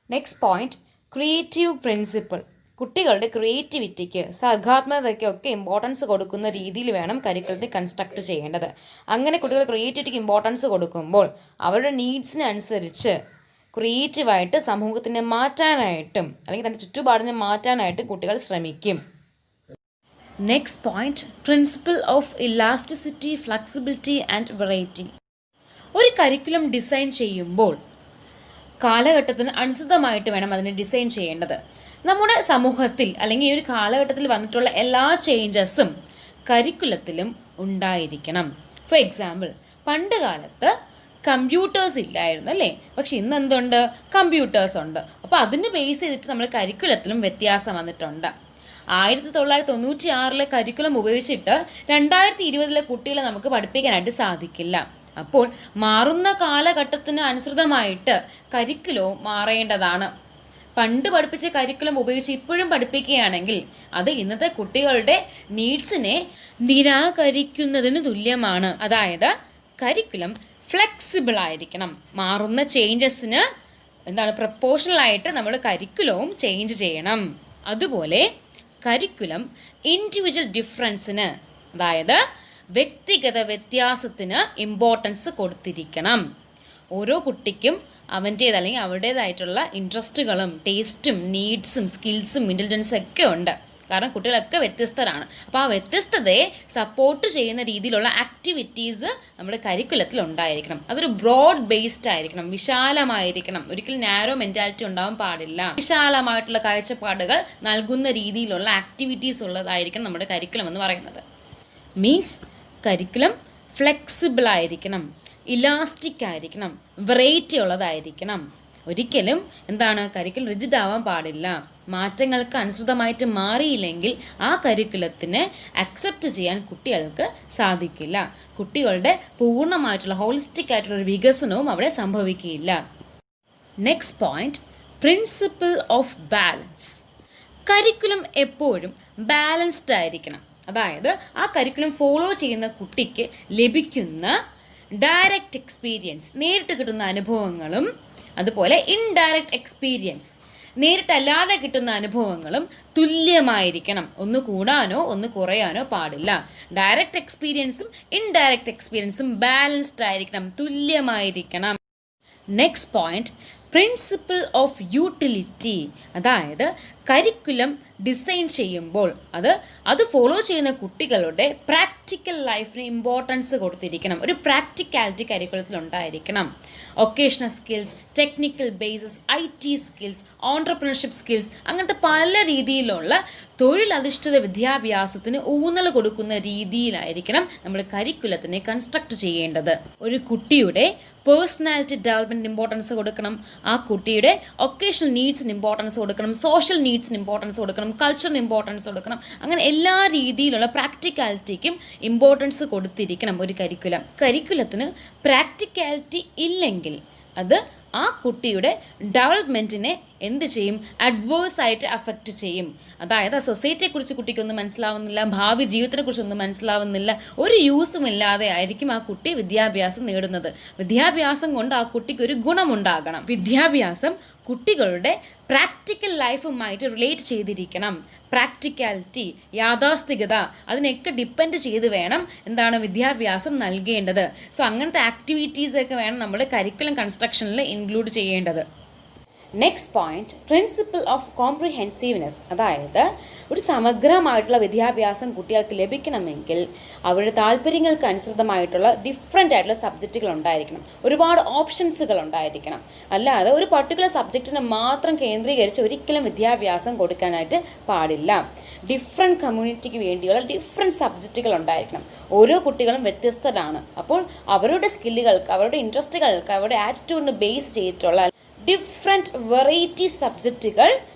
Next point, creative principle. കുട്ടികളുടെ ക്രിയേറ്റിവിറ്റിക്ക്, സർഗാത്മകതയ്ക്കൊക്കെ ഇമ്പോർട്ടൻസ് കൊടുക്കുന്ന രീതിയിൽ വേണം കരിക്കുലത്തിൽ കൺസ്ട്രക്ട് ചെയ്യേണ്ടത്. അങ്ങനെ കുട്ടികൾ ക്രിയേറ്റിവിറ്റിക്ക് ഇമ്പോർട്ടൻസ് കൊടുക്കുമ്പോൾ അവരുടെ നീഡ്സിനനുസരിച്ച് ക്രിയേറ്റീവായിട്ട് സമൂഹത്തിനെ മാറ്റാനായിട്ടും അല്ലെങ്കിൽ തൻ്റെ ചുറ്റുപാടിനെ മാറ്റാനായിട്ടും കുട്ടികൾ ശ്രമിക്കും. Next point, principle of elasticity, flexibility and variety. ഒരു കരിക്കുലം ഡിസൈൻ ചെയ്യുമ്പോൾ കാലഘട്ടത്തിന് അനുസൃതമായിട്ട് വേണം അതിനെ ഡിസൈൻ ചെയ്യേണ്ടത്. നമ്മുടെ സമൂഹത്തിൽ അല്ലെങ്കിൽ ഈ ഒരു കാലഘട്ടത്തിൽ വന്നിട്ടുള്ള എല്ലാ ചേഞ്ചസും കരിക്കുലത്തിലും ഉണ്ടായിരിക്കണം. ഫോർ എക്സാമ്പിൾ, പണ്ട് കാലത്ത് കമ്പ്യൂട്ടേഴ്സ് ഇല്ലായിരുന്നു അല്ലേ, പക്ഷെ ഇന്ന് എന്തുണ്ട്, കമ്പ്യൂട്ടേഴ്സ് ഉണ്ട്. അപ്പോൾ അതിന് ബേസ് ചെയ്തിട്ട് നമ്മൾ കരിക്കുലത്തിലും വ്യത്യാസം വന്നിട്ടുണ്ട്. 1996 കരിക്കുലം ഉപയോഗിച്ചിട്ട് 2020 കുട്ടികളെ നമുക്ക് പഠിപ്പിക്കാനായിട്ട് സാധിക്കില്ല. അപ്പോൾ മാറുന്ന കാലഘട്ടത്തിന് അനുസൃതമായിട്ട് കരിക്കുലവും മാറേണ്ടതാണ്. പണ്ട് പഠിപ്പിച്ച കരിക്കുലം ഉപയോഗിച്ച് ഇപ്പോഴും പഠിപ്പിക്കുകയാണെങ്കിൽ അത് ഇന്നത്തെ കുട്ടികളുടെ നീഡ്സിനെ നിരാകരിക്കുന്നതിന് തുല്യമാണ്. അതായത് കരിക്കുലം ഫ്ലെക്സിബിൾ ആയിരിക്കണം. മാറുന്ന ചേഞ്ചസിന് പ്രപ്പോർഷണൽ ആയിട്ട് നമ്മൾ കരിക്കുലവും ചേഞ്ച് ചെയ്യണം. അതുപോലെ കരിക്കുലം ഇൻഡിവിജ്വൽ ഡിഫറൻസിന്, അതായത് വ്യക്തിഗത വ്യത്യാസത്തിന് ഇമ്പോർട്ടൻസ് കൊടുത്തിരിക്കണം. ഓരോ കുട്ടിക്കും അവൻ്റേത് അല്ലെങ്കിൽ അവരുടേതായിട്ടുള്ള ഇൻട്രസ്റ്റുകളും ടേസ്റ്റും നീഡ്സും സ്കിൽസും ഇൻ്റലിജൻസും ഒക്കെ ഉണ്ട്. കാരണം കുട്ടികളൊക്കെ വ്യത്യസ്തരാണ്. അപ്പോൾ ആ വ്യത്യസ്തതയെ സപ്പോർട്ട് ചെയ്യുന്ന രീതിയിലുള്ള ആക്ടിവിറ്റീസ് നമ്മുടെ കരിക്കുലത്തിൽ ഉണ്ടായിരിക്കണം. അതൊരു ബ്രോഡ് ബേസ്ഡ് ആയിരിക്കണം, വിശാലമായിരിക്കണം. ഒരിക്കലും നാരോ മെൻറ്റാലിറ്റി ഉണ്ടാവാൻ പാടില്ല. വിശാലമായിട്ടുള്ള കാഴ്ചപ്പാടുകൾ നൽകുന്ന രീതിയിലുള്ള ആക്ടിവിറ്റീസ് ഉള്ളതായിരിക്കണം നമ്മുടെ കരിക്കുലം എന്ന് പറയുന്നത്. മീൻസ് കരിക്കുലം ഫ്ലെക്സിബിൾ ആയിരിക്കണം, ഇലാസ്റ്റിക് ആയിരിക്കണം, വെറൈറ്റി ഉള്ളതായിരിക്കണം. ഒരിക്കലും കരിക്കുലം റിജിഡ് ആവാൻ പാടില്ല. മാറ്റങ്ങൾക്ക് അനുസൃതമായിട്ട് മാറിയില്ലെങ്കിൽ ആ കരിക്കുലത്തിനെ അക്സെപ്റ്റ് ചെയ്യാൻ കുട്ടികൾക്ക് സാധിക്കില്ല. കുട്ടികളുടെ പൂർണ്ണമായിട്ടുള്ള ഹോളിസ്റ്റിക് ആയിട്ടുള്ള ഒരു വികസനവും അവിടെ സംഭവിക്കുകയില്ല. Next point, principle of balance. Curriculum എപ്പോഴും ബാലൻസ്ഡ് ആയിരിക്കണം. അതായത് ആ കരിക്കുലം ഫോളോ ചെയ്യുന്ന കുട്ടിക്ക് ലഭിക്കുന്ന ഡയറക്റ്റ് എക്സ്പീരിയൻസ്, നേരിട്ട് കിട്ടുന്ന അനുഭവങ്ങളും അതുപോലെ ഇൻഡയറക്റ്റ് എക്സ്പീരിയൻസ്, നേരിട്ടല്ലാതെ കിട്ടുന്ന അനുഭവങ്ങളും തുല്യമായിരിക്കണം. ഒന്ന് കൂടാനോ ഒന്ന് കുറയാനോ പാടില്ല. ഡയറക്റ്റ് എക്സ്പീരിയൻസും ഇൻഡയറക്റ്റ് എക്സ്പീരിയൻസും ബാലൻസ്ഡ് ആയിരിക്കണം, തുല്യമായിരിക്കണം. Next point, principle of utility. അതായത് കരിക്കുലം ഡിസൈൻ ചെയ്യുമ്പോൾ അത് ഫോളോ ചെയ്യുന്ന കുട്ടികളുടെ പ്രാക്ടിക്കൽ ലൈഫിന് ഇമ്പോർട്ടൻസ് കൊടുത്തിരിക്കണം. ഒരു പ്രാക്ടിക്കാലിറ്റി കരിക്കുലത്തിൽ ഉണ്ടായിരിക്കണം. Occasional skills, technical bases, IT skills, entrepreneurship skills, അങ്ങനത്തെ പല രീതിയിലുള്ള തൊഴിലധിഷ്ഠിത വിദ്യാഭ്യാസത്തിന് ഊന്നൽ കൊടുക്കുന്ന രീതിയിലായിരിക്കണം നമ്മൾ കരിക്കുലത്തിനെ കൺസ്ട്രക്ട് ചെയ്യേണ്ടത്. ഒരു കുട്ടിയുടെ പേഴ്സണാലിറ്റി ഡെവലപ്മെൻറ്റിന് ഇമ്പോർട്ടൻസ് കൊടുക്കണം. ആ കുട്ടിയുടെ ഒക്കേഷണൽ നീഡ്സിന് ഇമ്പോർട്ടൻസ് കൊടുക്കണം, സോഷ്യൽ നീഡ്സിന് ഇമ്പോർട്ടൻസ് കൊടുക്കണം, കൾച്ചറിന് ഇമ്പോർട്ടൻസ് കൊടുക്കണം. അങ്ങനെ എല്ലാ രീതിയിലുള്ള പ്രാക്ടിക്കാലിറ്റിക്കും ഇമ്പോർട്ടൻസ് കൊടുത്തിരിക്കണം ഒരു കരിക്കുലം. കരിക്കുലത്തിന് പ്രാക്ടിക്കാലിറ്റി ഇല്ലെങ്കിൽ അത് ആ കുട്ടിയുടെ ഡെവലപ്മെൻറ്റിനെ എന്ത് ചെയ്യും, അഡ്വേഴ്സ് ആയിട്ട് അഫക്റ്റ് ചെയ്യും. അതായത് ആ സൊസൈറ്റിയെക്കുറിച്ച് കുട്ടിക്കൊന്നും മനസ്സിലാവുന്നില്ല, ഭാവി ജീവിതത്തെക്കുറിച്ചൊന്നും മനസ്സിലാവുന്നില്ല, ഒരു യൂസും ഇല്ലാതെ ആയിരിക്കും ആ കുട്ടി വിദ്യാഭ്യാസം നേടുന്നത്. വിദ്യാഭ്യാസം കൊണ്ട് ആ കുട്ടിക്ക് ഒരു ഗുണമുണ്ടാകണം. വിദ്യാഭ്യാസം കുട്ടികളുടെ പ്രാക്ടിക്കൽ ലൈഫുമായിട്ട് റിലേറ്റ് ചെയ്തിരിക്കണം. പ്രാക്ടിക്കാലിറ്റി, യാഥാസ്ഥികത, അതിനൊക്കെ ഡിപ്പെൻഡ് ചെയ്ത് വേണം വിദ്യാഭ്യാസം നൽകേണ്ടത്. സോ അങ്ങനത്തെ ആക്ടിവിറ്റീസൊക്കെ വേണം നമ്മുടെ കരിക്കുലം കൺസ്ട്രക്ഷനിൽ ഇൻക്ലൂഡ് ചെയ്യേണ്ടത്. Next point, principle of comprehensiveness. അതായത് ഒരു സമഗ്രമായിട്ടുള്ള വിദ്യാഭ്യാസം കുട്ടികൾക്ക് ലഭിക്കണമെങ്കിൽ അവരുടെ താല്പര്യങ്ങൾക്ക് അനുസൃതമായിട്ടുള്ള ഡിഫറെൻ്റ് ആയിട്ടുള്ള സബ്ജക്റ്റുകൾ ഉണ്ടായിരിക്കണം, ഒരുപാട് ഓപ്ഷൻസുകൾ ഉണ്ടായിരിക്കണം. അല്ലാതെ ഒരു പർട്ടിക്കുലർ സബ്ജക്റ്റിനെ മാത്രം കേന്ദ്രീകരിച്ച് ഒരിക്കലും വിദ്യാഭ്യാസം കൊടുക്കാനായിട്ട് പാടില്ല. ഡിഫറെൻറ്റ് കമ്മ്യൂണിറ്റിക്ക് വേണ്ടിയുള്ള ഡിഫറെൻറ്റ് സബ്ജക്റ്റുകൾ ഉണ്ടായിരിക്കണം. ഓരോ കുട്ടികളും വ്യത്യസ്തരാണ്. അപ്പോൾ അവരുടെ സ്കില്ലുകൾക്ക്, അവരുടെ ഇൻട്രസ്റ്റുകൾക്ക്, അവരുടെ ആറ്റിറ്റ്യൂഡിന് ബേസ് ചെയ്തിട്ടുള്ള ഡിഫറെൻറ്റ് വെറൈറ്റി സബ്ജക്റ്റുകൾ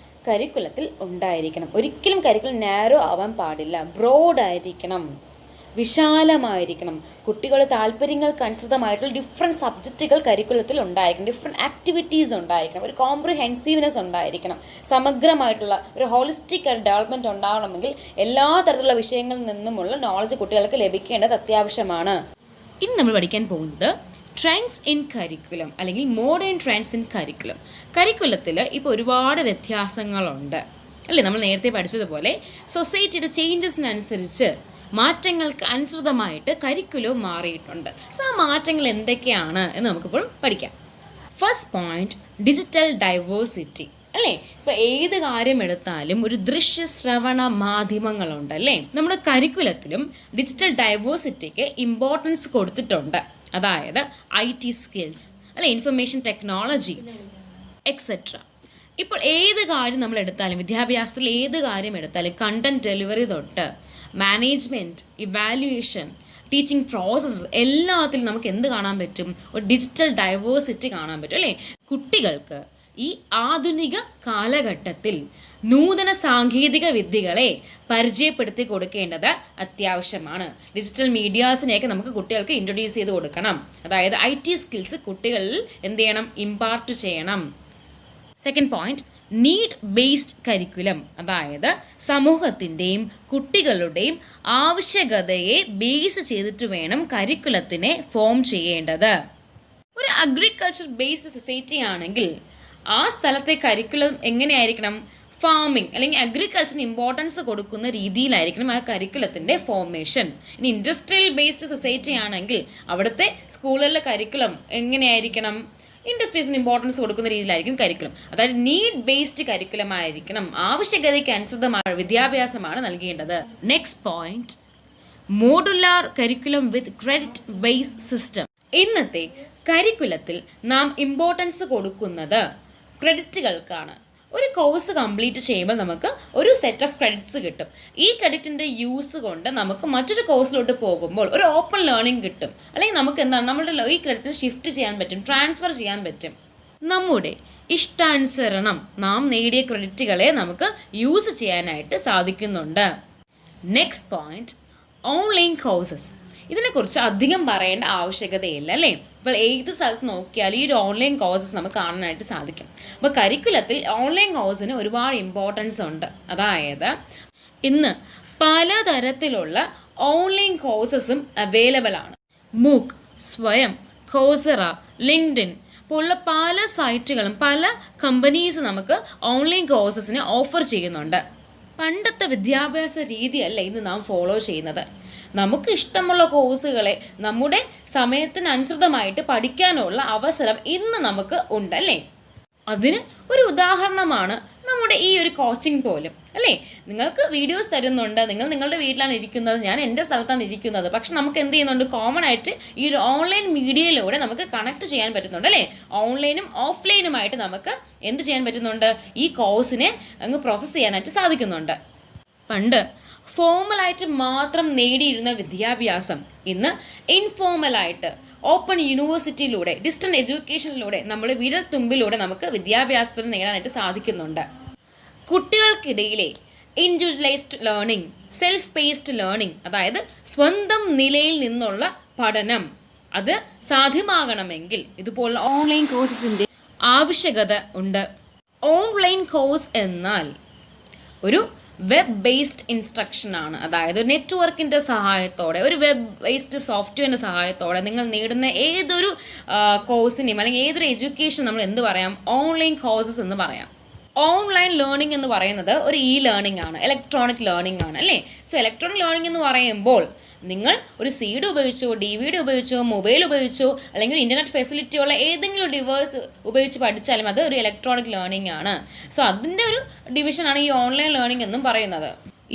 കരിക്കുലത്തിൽ ഉണ്ടായിരിക്കണം. ഒരിക്കലും കരിക്കുലം നാരോ ആവാൻ പാടില്ല, ബ്രോഡ് ആയിരിക്കണം. വിശാലമായിരിക്കണം. കുട്ടികളുടെ താല്പര്യങ്ങൾക്കനുസൃതമായിട്ടുള്ള ഡിഫറെൻറ്റ് സബ്ജക്റ്റുകൾ കരിക്കുലത്തിൽ ഉണ്ടായിരിക്കണം, ഡിഫറെൻറ്റ് ആക്ടിവിറ്റീസ് ഉണ്ടായിരിക്കണം, ഒരു കോംപ്രിഹെൻസീവ്നെസ് ഉണ്ടായിരിക്കണം, സമഗ്രമായിട്ടുള്ള ഒരു ഹോളിസ്റ്റിക് ഡെവലപ്മെൻറ്റ് ഉണ്ടാവണമെങ്കിൽ എല്ലാ തരത്തിലുള്ള വിഷയങ്ങളിൽ നിന്നുമുള്ള നോളജ് കുട്ടികൾക്ക് ലഭിക്കേണ്ടത് അത്യാവശ്യമാണ്. ഇനി നമ്മൾ പഠിക്കാൻ പോകുന്നത് ട്രെൻഡ്സ് ഇൻ കരിക്കുലം അല്ലെങ്കിൽ മോഡേൺ ട്രെൻഡ്സ് ഇൻ കരിക്കുലം. കരിക്കുലത്തിൽ ഇപ്പോൾ ഒരുപാട് വ്യത്യാസങ്ങളുണ്ട് അല്ലേ? നമ്മൾ നേരത്തെ പഠിച്ചതുപോലെ സൊസൈറ്റിയുടെ ചേഞ്ചസിനനുസരിച്ച് മാറ്റങ്ങൾക്ക് അനുസൃതമായിട്ട് കരിക്കുലം മാറിയിട്ടുണ്ട്. സോ ആ മാറ്റങ്ങൾ എന്തൊക്കെയാണ് എന്ന് നമുക്കിപ്പോൾ പഠിക്കാം. ഫസ്റ്റ് പോയിന്റ്, ഡിജിറ്റൽ ഡൈവേഴ്സിറ്റി അല്ലേ? ഇപ്പോൾ ഏത് കാര്യം എടുത്താലും ഒരു ദൃശ്യ ശ്രവണ മാധ്യമങ്ങളുണ്ട് അല്ലേ? നമ്മുടെ കരിക്കുലത്തിലും ഡിജിറ്റൽ ഡൈവേഴ്സിറ്റിക്ക് ഇമ്പോർട്ടൻസ് കൊടുത്തിട്ടുണ്ട്. അതായത് IT സ്കിൽസ് അല്ലെ, ഇൻഫർമേഷൻ ടെക്നോളജി എക്സെട്ര. ഇപ്പോൾ ഏത് കാര്യം നമ്മൾ എടുത്താലും, വിദ്യാഭ്യാസത്തിൽ ഏത് കാര്യം എടുത്താലും, കണ്ടന്റ് ഡെലിവറി തൊട്ട് മാനേജ്മെൻറ്റ്, ഇവാലുവേഷൻ, ടീച്ചിങ് പ്രോസസ്സ് എല്ലാത്തിലും നമുക്ക് എന്ത് കാണാൻ പറ്റും? ഒരു ഡിജിറ്റൽ ഡൈവേഴ്സിറ്റി കാണാൻ പറ്റും അല്ലേ? കുട്ടികൾക്ക് ഈ ആധുനിക കാലഘട്ടത്തിൽ നൂതന സാങ്കേതിക വിദ്യകളെ പരിചയപ്പെടുത്തി കൊടുക്കേണ്ടത് അത്യാവശ്യമാണ്. ഡിജിറ്റൽ മീഡിയാസിനെയൊക്കെ നമുക്ക് കുട്ടികൾക്ക് ഇൻട്രൊഡ്യൂസ് ചെയ്ത് കൊടുക്കണം. അതായത് IT സ്കിൽസ് കുട്ടികളിൽ എന്ത് ചെയ്യണം? ഇമ്പാർട്ട് ചെയ്യണം. Second point, need based curriculum. അതായത് സമൂഹത്തിൻ്റെയും കുട്ടികളുടെയും ആവശ്യകതയെ ബേസ് ചെയ്തിട്ട് വേണം കരിക്കുലത്തിനെ ഫോം ചെയ്യേണ്ടത്. ഒരു അഗ്രികൾച്ചർ ബേസ്ഡ് സൊസൈറ്റി ആണെങ്കിൽ ആ സ്ഥലത്തെ കരിക്കുലം എങ്ങനെയായിരിക്കണം? ഫാമിംഗ് അല്ലെങ്കിൽ അഗ്രികൾച്ചറിന് ഇമ്പോർട്ടൻസ് കൊടുക്കുന്ന രീതിയിലായിരിക്കണം ആ കരിക്കുലത്തിൻ്റെ ഫോർമേഷൻ. ഇനി ഇൻഡസ്ട്രിയൽ ബേസ്ഡ് സൊസൈറ്റി ആണെങ്കിൽ അവിടുത്തെ സ്കൂളുകളിലെ കരിക്കുലം എങ്ങനെയായിരിക്കണം? ഇൻഡസ്ട്രീസിന് ഇമ്പോർട്ടൻസ് കൊടുക്കുന്ന രീതിയിലായിരിക്കും കരിക്കുലം. അതായത് നീഡ് ബേസ്ഡ് കരിക്കുലം ആയിരിക്കണം. ആവശ്യകതയ്ക്ക് അനുസൃതമായ വിദ്യാഭ്യാസമാണ് നൽകേണ്ടത്. നെക്സ്റ്റ് പോയിന്റ്, മോഡുലാർ കരിക്കുലം വിത്ത് ക്രെഡിറ്റ് ബേസ്ഡ് സിസ്റ്റം. ഇന്നത്തെ കരിക്കുലത്തിൽ നാം ഇമ്പോർട്ടൻസ് കൊടുക്കുന്നത് ക്രെഡിറ്റുകൾക്കാണ്. ഒരു കോഴ്സ് കംപ്ലീറ്റ് ചെയ്യുമ്പോൾ നമുക്ക് ഒരു സെറ്റ് ഓഫ് ക്രെഡിറ്റ്സ് കിട്ടും. ഈ ക്രെഡിറ്റിൻ്റെ യൂസ് കൊണ്ട് നമുക്ക് മറ്റൊരു കോഴ്സിലോട്ട് പോകുമ്പോൾ ഒരു ഓപ്പൺ ലേണിംഗ് കിട്ടും. അല്ലെങ്കിൽ നമുക്ക് എന്താണ്, നമ്മുടെ ഈ ക്രെഡിറ്റിന് ഷിഫ്റ്റ് ചെയ്യാൻ പറ്റും, ട്രാൻസ്ഫർ ചെയ്യാൻ പറ്റും. നമ്മുടെ ഇഷ്ടാനുസരണം നാം നേടിയ ക്രെഡിറ്റുകളെ നമുക്ക് യൂസ് ചെയ്യാനായിട്ട് സാധിക്കുന്നുണ്ട്. Next point, online courses. ഇതിനെക്കുറിച്ച് അധികം പറയേണ്ട ആവശ്യകതയില്ല അല്ലേ? ഇപ്പോൾ ഏത് സ്ഥലത്ത് നോക്കിയാലും ഈ ഒരു ഓൺലൈൻ കോഴ്സസ് നമുക്ക് കാണാനായിട്ട് സാധിക്കും. അപ്പോൾ കരിക്കുലത്തിൽ ഓൺലൈൻ കോഴ്സിന് ഒരുപാട് ഇമ്പോർട്ടൻസ് ഉണ്ട്. അതായത് ഇന്ന് പലതരത്തിലുള്ള ഓൺലൈൻ കോഴ്സസും അവൈലബിൾ ആണ്. മൂക്ക്, സ്വയം, കോഴ്സറ, ലിങ്ക്ഡിൻ പോലുള്ള പല സൈറ്റുകളും പല കമ്പനീസ് നമുക്ക് ഓൺലൈൻ കോഴ്സസിന് ഓഫർ ചെയ്യുന്നുണ്ട്. പണ്ടത്തെ വിദ്യാഭ്യാസ രീതിയല്ല ഇന്ന് നാം ഫോളോ ചെയ്യുന്നത്. നമുക്ക് ഇഷ്ടമുള്ള കോഴ്സുകളെ നമ്മുടെ സമയത്തിനനുസൃതമായിട്ട് പഠിക്കാനുള്ള അവസരം ഇന്ന് നമുക്ക് ഉണ്ട് അല്ലേ? അതിന് ഒരു ഉദാഹരണമാണ് നമ്മുടെ ഈ ഒരു കോച്ചിങ് പോലും അല്ലേ? നിങ്ങൾക്ക് വീഡിയോസ് തരുന്നുണ്ട്, നിങ്ങൾ നിങ്ങളുടെ വീട്ടിലാണ് ഇരിക്കുന്നത്, ഞാൻ എൻ്റെ സ്ഥലത്താണ് ഇരിക്കുന്നത്. പക്ഷെ നമുക്ക് എന്ത് ചെയ്യുന്നുണ്ട്? കോമൺ ആയിട്ട് ഈ ഒരു ഓൺലൈൻ മീഡിയയിലൂടെ നമുക്ക് കണക്ട് ചെയ്യാൻ പറ്റുന്നുണ്ട് അല്ലേ? ഓൺലൈനും ഓഫ്ലൈനുമായിട്ട് നമുക്ക് എന്ത് ചെയ്യാൻ പറ്റുന്നുണ്ട്? ഈ കോഴ്സിനെ അങ്ങ് പ്രോസസ്സ് ചെയ്യാനായിട്ട് സാധിക്കുന്നുണ്ട്. പണ്ട് ഫോമലായിട്ട് മാത്രം നേടിയിരുന്ന വിദ്യാഭ്യാസം ഇന്ന് ഇൻഫോർമലായിട്ട് ഓപ്പൺ യൂണിവേഴ്സിറ്റിയിലൂടെ ഡിസ്റ്റൻറ്റ് എഡ്യൂക്കേഷനിലൂടെ നമ്മൾ വിരൽത്തുമ്പിലൂടെ നമുക്ക് വിദ്യാഭ്യാസത്തിന് നേടാനായിട്ട് സാധിക്കുന്നുണ്ട്. കുട്ടികൾക്കിടയിലെ individualised learning, self paced learning, അതായത് സ്വന്തം നിലയിൽ നിന്നുള്ള പഠനം, അത് സാധ്യമാകണമെങ്കിൽ ഇതുപോലുള്ള ഓൺലൈൻ കോഴ്സസിൻ്റെ ആവശ്യകത ഉണ്ട്. ഓൺലൈൻ കോഴ്സ് എന്നാൽ ഒരു വെബ് ബേസ്ഡ് ഇൻസ്ട്രക്ഷൻ ആണ്. അതായത് നെറ്റ്വർക്കിൻ്റെ സഹായത്തോടെ, ഒരു വെബ് ബേസ്ഡ് സോഫ്റ്റ്വെയറിൻ്റെ സഹായത്തോടെ നിങ്ങൾ നേടുന്ന ഏതൊരു കോഴ്സിനെയും അല്ലെങ്കിൽ ഏതൊരു എഡ്യൂക്കേഷൻ നമ്മൾ എന്ത് പറയാം? ഓൺലൈൻ കോഴ്സസ് എന്ന് പറയാം. ഓൺലൈൻ ലേണിംഗ് എന്ന് പറയുന്നത് ഒരു ലേണിംഗ് ആണ്, ഇലക്ട്രോണിക് ലേണിംഗ് ആണ് അല്ലേ? സോ ഇലക്ട്രോണിക് ലേണിംഗ് എന്ന് പറയുമ്പോൾ നിങ്ങൾ ഒരു CD ഉപയോഗിച്ചോ, DVD ഉപയോഗിച്ചോ, മൊബൈൽ ഉപയോഗിച്ചോ, അല്ലെങ്കിൽ ഇൻ്റർനെറ്റ് ഫെസിലിറ്റി ഉള്ള ഏതെങ്കിലും ഡിവൈസ് ഉപയോഗിച്ച് പഠിച്ചാലും അത് ഒരു ഇലക്ട്രോണിക് ലേണിംഗ് ആണ്. സോ അതിൻ്റെ ഒരു ഡിവിഷനാണ് ഈ ഓൺലൈൻ ലേണിംഗ് എന്നും പറയുന്നത്.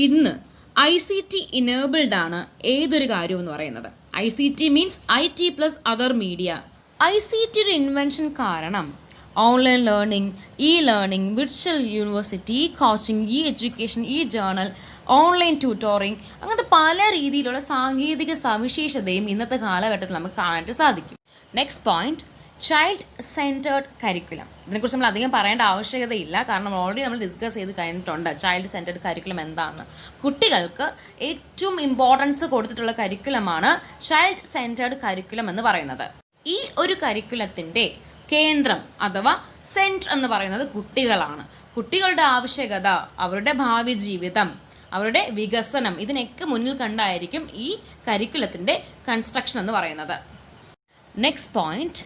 ഇന്ന് ICT ഇനേബിൾഡ് ആണ് ഏതൊരു കാര്യവും എന്ന് പറയുന്നത്. ICT means IT plus other media. ICT ഒരു ഇൻവെൻഷൻ കാരണം online learning, learning, virtual university, coaching, education, journal, online tutoring, അങ്ങനത്തെ പല രീതിയിലുള്ള സാങ്കേതിക സവിശേഷതയും ഇന്നത്തെ കാലഘട്ടത്തിൽ നമുക്ക് കാണാനായിട്ട് സാധിക്കും. Next point, child centred curriculum. ഇതിനെക്കുറിച്ച് നമ്മൾ അധികം പറയേണ്ട ആവശ്യകതയില്ല, കാരണം ഓൾറെഡി നമ്മൾ ഡിസ്കസ് ചെയ്ത് കഴിഞ്ഞിട്ടുണ്ട് ചൈൽഡ് സെൻറ്റേർഡ് കരിക്കുലം എന്താണെന്ന്. കുട്ടികൾക്ക് ഏറ്റവും ഇമ്പോർട്ടൻസ് കൊടുത്തിട്ടുള്ള കരിക്കുലമാണ് ചൈൽഡ് സെൻറ്റേർഡ് കരിക്കുലം എന്ന് പറയുന്നത്. ഈ ഒരു കരിക്കുലത്തിൻ്റെ കേന്ദ്രം അഥവാ സെൻറ്റർ എന്ന് പറയുന്നത് കുട്ടികളാണ്. കുട്ടികളുടെ ആവശ്യകത, അവരുടെ ഭാവി ജീവിതം, അവരുടെ വികസനം, ഇതിനൊക്കെ മുന്നിൽ കണ്ടായിരിക്കും ഈ കരിക്കുലത്തിൻ്റെ കൺസ്ട്രക്ഷൻ എന്ന് പറയുന്നത്. Next point,